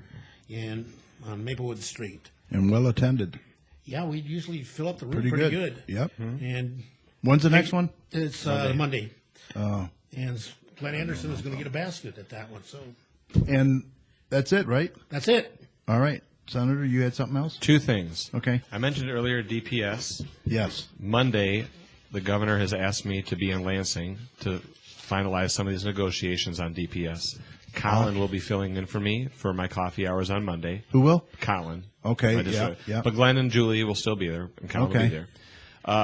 on Maplewood Street. And well attended. Yeah, we usually fill up the room pretty good. Yep. And when's the next one? It's Monday. Oh. And Glenn Anderson is going to get a basket at that one. So. And That's it, right? That's it. All right. Senator, you had something else? Two things. Okay. I mentioned earlier DPS. Yes. Monday, the governor has asked me to be in Lansing to finalize some of these negotiations on DPS. Colin will be filling in for me for my coffee hours on Monday. Who will? Colin. Okay, I just- yeah. But Glenn and Julie will still be there, and Colin will Okay. be there.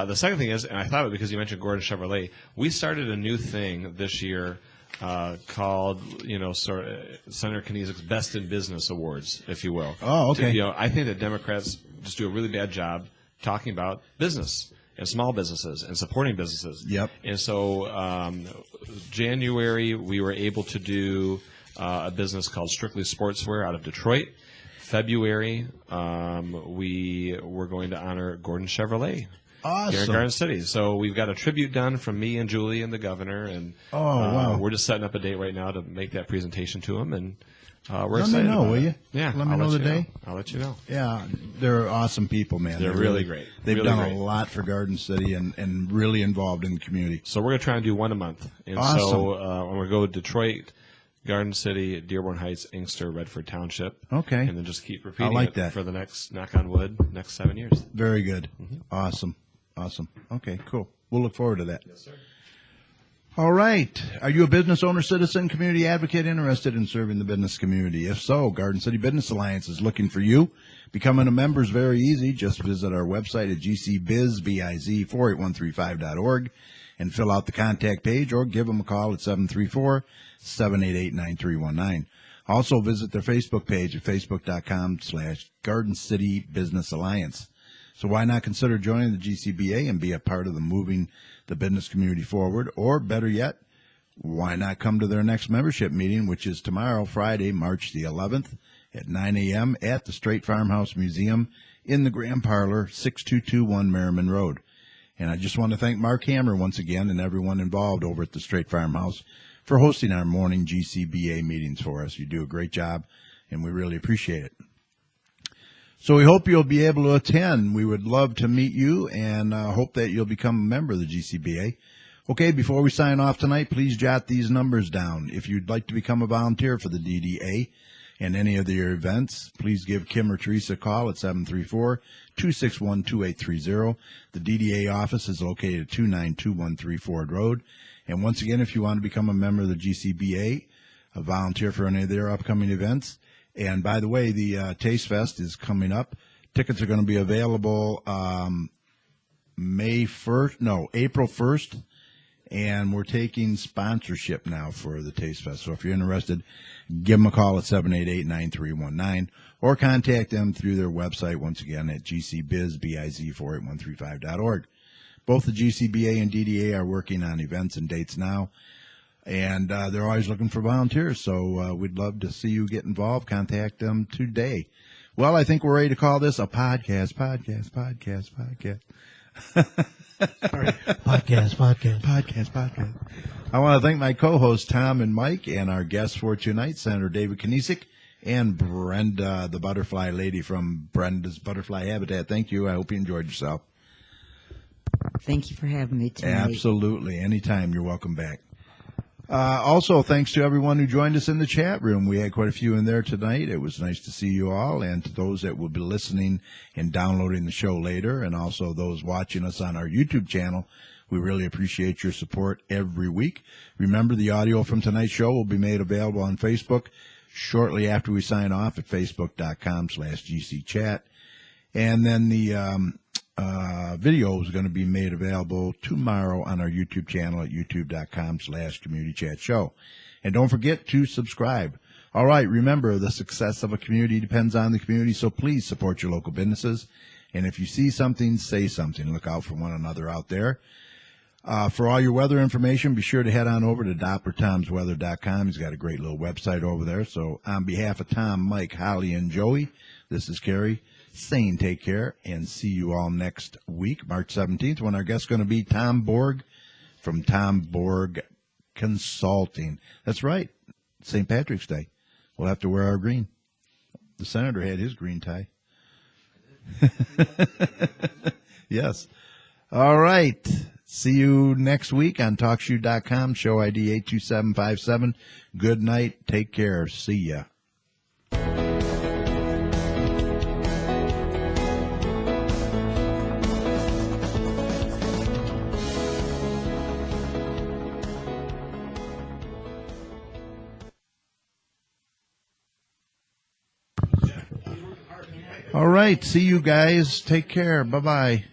The second thing is, and I thought of it because you mentioned Gordon Chevrolet, we started a new thing this year called, Senator Knezek's Best in Business Awards, if you will. Oh, okay. I think that Democrats just do a really bad job talking about business and small businesses and supporting businesses. Yep. And so January, we were able to do a business called Strictly Sportswear out of Detroit. February, we were going to honor Gordon Chevrolet. Here in Awesome. Garden City. So we've got a tribute done from me and Julie and the governor, and wow. we're just setting up a date right now to make that presentation to him, and we're Let me excited know, about will it. you? Yeah, Let me I'll know the you day. I'll let you know. Yeah, they're awesome people, man. They're really great. They've Really done great. a lot for Garden City and really involved in the community. So we're going to try and do one a month. And Awesome. so I'm going to go to Detroit, Garden City, Dearborn Heights, Inkster, Redford Township. Okay. And then just keep repeating like it that. for the next, knock on wood, next 7 years. Very good. Mm-hmm. Awesome. Okay, cool. We'll look forward to that. Yes, sir. All right. Are you a business owner, citizen, community advocate interested in serving the business community? If so, Garden City Business Alliance is looking for you. Becoming a member is very easy. Just visit our website at gcbiz48135.org and fill out the contact page or give them a call at 734-788-9319. Also visit their Facebook page at facebook.com/Garden City Business Alliance. So why not consider joining the GCBA and be a part of the moving the business community forward? Or better yet, why not come to their next membership meeting, which is tomorrow, Friday, March the 11th at 9 a.m. at the Straight Farmhouse Museum in the Grand Parlor, 6221 Merriman Road. And I just want to thank Mark Hammer once again and everyone involved over at the Straight Farmhouse for hosting our morning GCBA meetings for us. You do a great job, and we really appreciate it. So we hope you'll be able to attend. We would love to meet you and hope that you'll become a member of the GCBA. Okay, before we sign off tonight, please jot these numbers down. If you'd like to become a volunteer for the DDA and any of their events, please give Kim or Teresa a call at 734-261-2830. The DDA office is located at 29213 Ford Road. And once again, if you want to become a member of the GCBA, a volunteer for any of their upcoming events. And by the way, the Taste Fest is coming up. Tickets are going to be available April 1st. And we're taking sponsorship now for the Taste Fest. So if you're interested, give them a call at 788-9319 or contact them through their website once again at gcbiz48135.org. Both the GCBA and DDA are working on events and dates now. And they're always looking for volunteers, so we'd love to see you get involved. Contact them today. Well, I think we're ready to call this a podcast. Sorry. Podcast. I want to thank my co-hosts, Tom and Mike, and our guests for tonight, Senator David Knezek and Brenda, the butterfly lady from Brenda's Butterfly Habitat. Thank you. I hope you enjoyed yourself. Thank you for having me tonight. Absolutely. Anytime. You're welcome back. Also, thanks to everyone who joined us in the chat room. We had quite a few in there tonight. It was nice to see you all, and to those that will be listening and downloading the show later, and also those watching us on our YouTube channel, we really appreciate your support every week. Remember, the audio from tonight's show will be made available on Facebook shortly after we sign off at facebook.com/GCChat. And then the video is going to be made available tomorrow on our YouTube channel at youtube.com/communitychatshow. And don't forget to subscribe. All right, remember, the success of a community depends on the community, so please support your local businesses. And if you see something, say something. Look out for one another out there. For all your weather information, be sure to head on over to DopperTomsWeather.com. He's got a great little website over there. So on behalf of Tom, Mike, Holly, and Joey, this is Carrie saying take care and see you all next week, March 17th, when our guest's going to be Tom Borg from Tom Borg Consulting. That's right, St. Patrick's Day. We'll have to wear our green. The senator had his green tie. Yes. All right. See you next week on TalkShoe.com, show ID 82757. Good night. Take care. See ya. All right. See you guys. Take care. Bye-bye.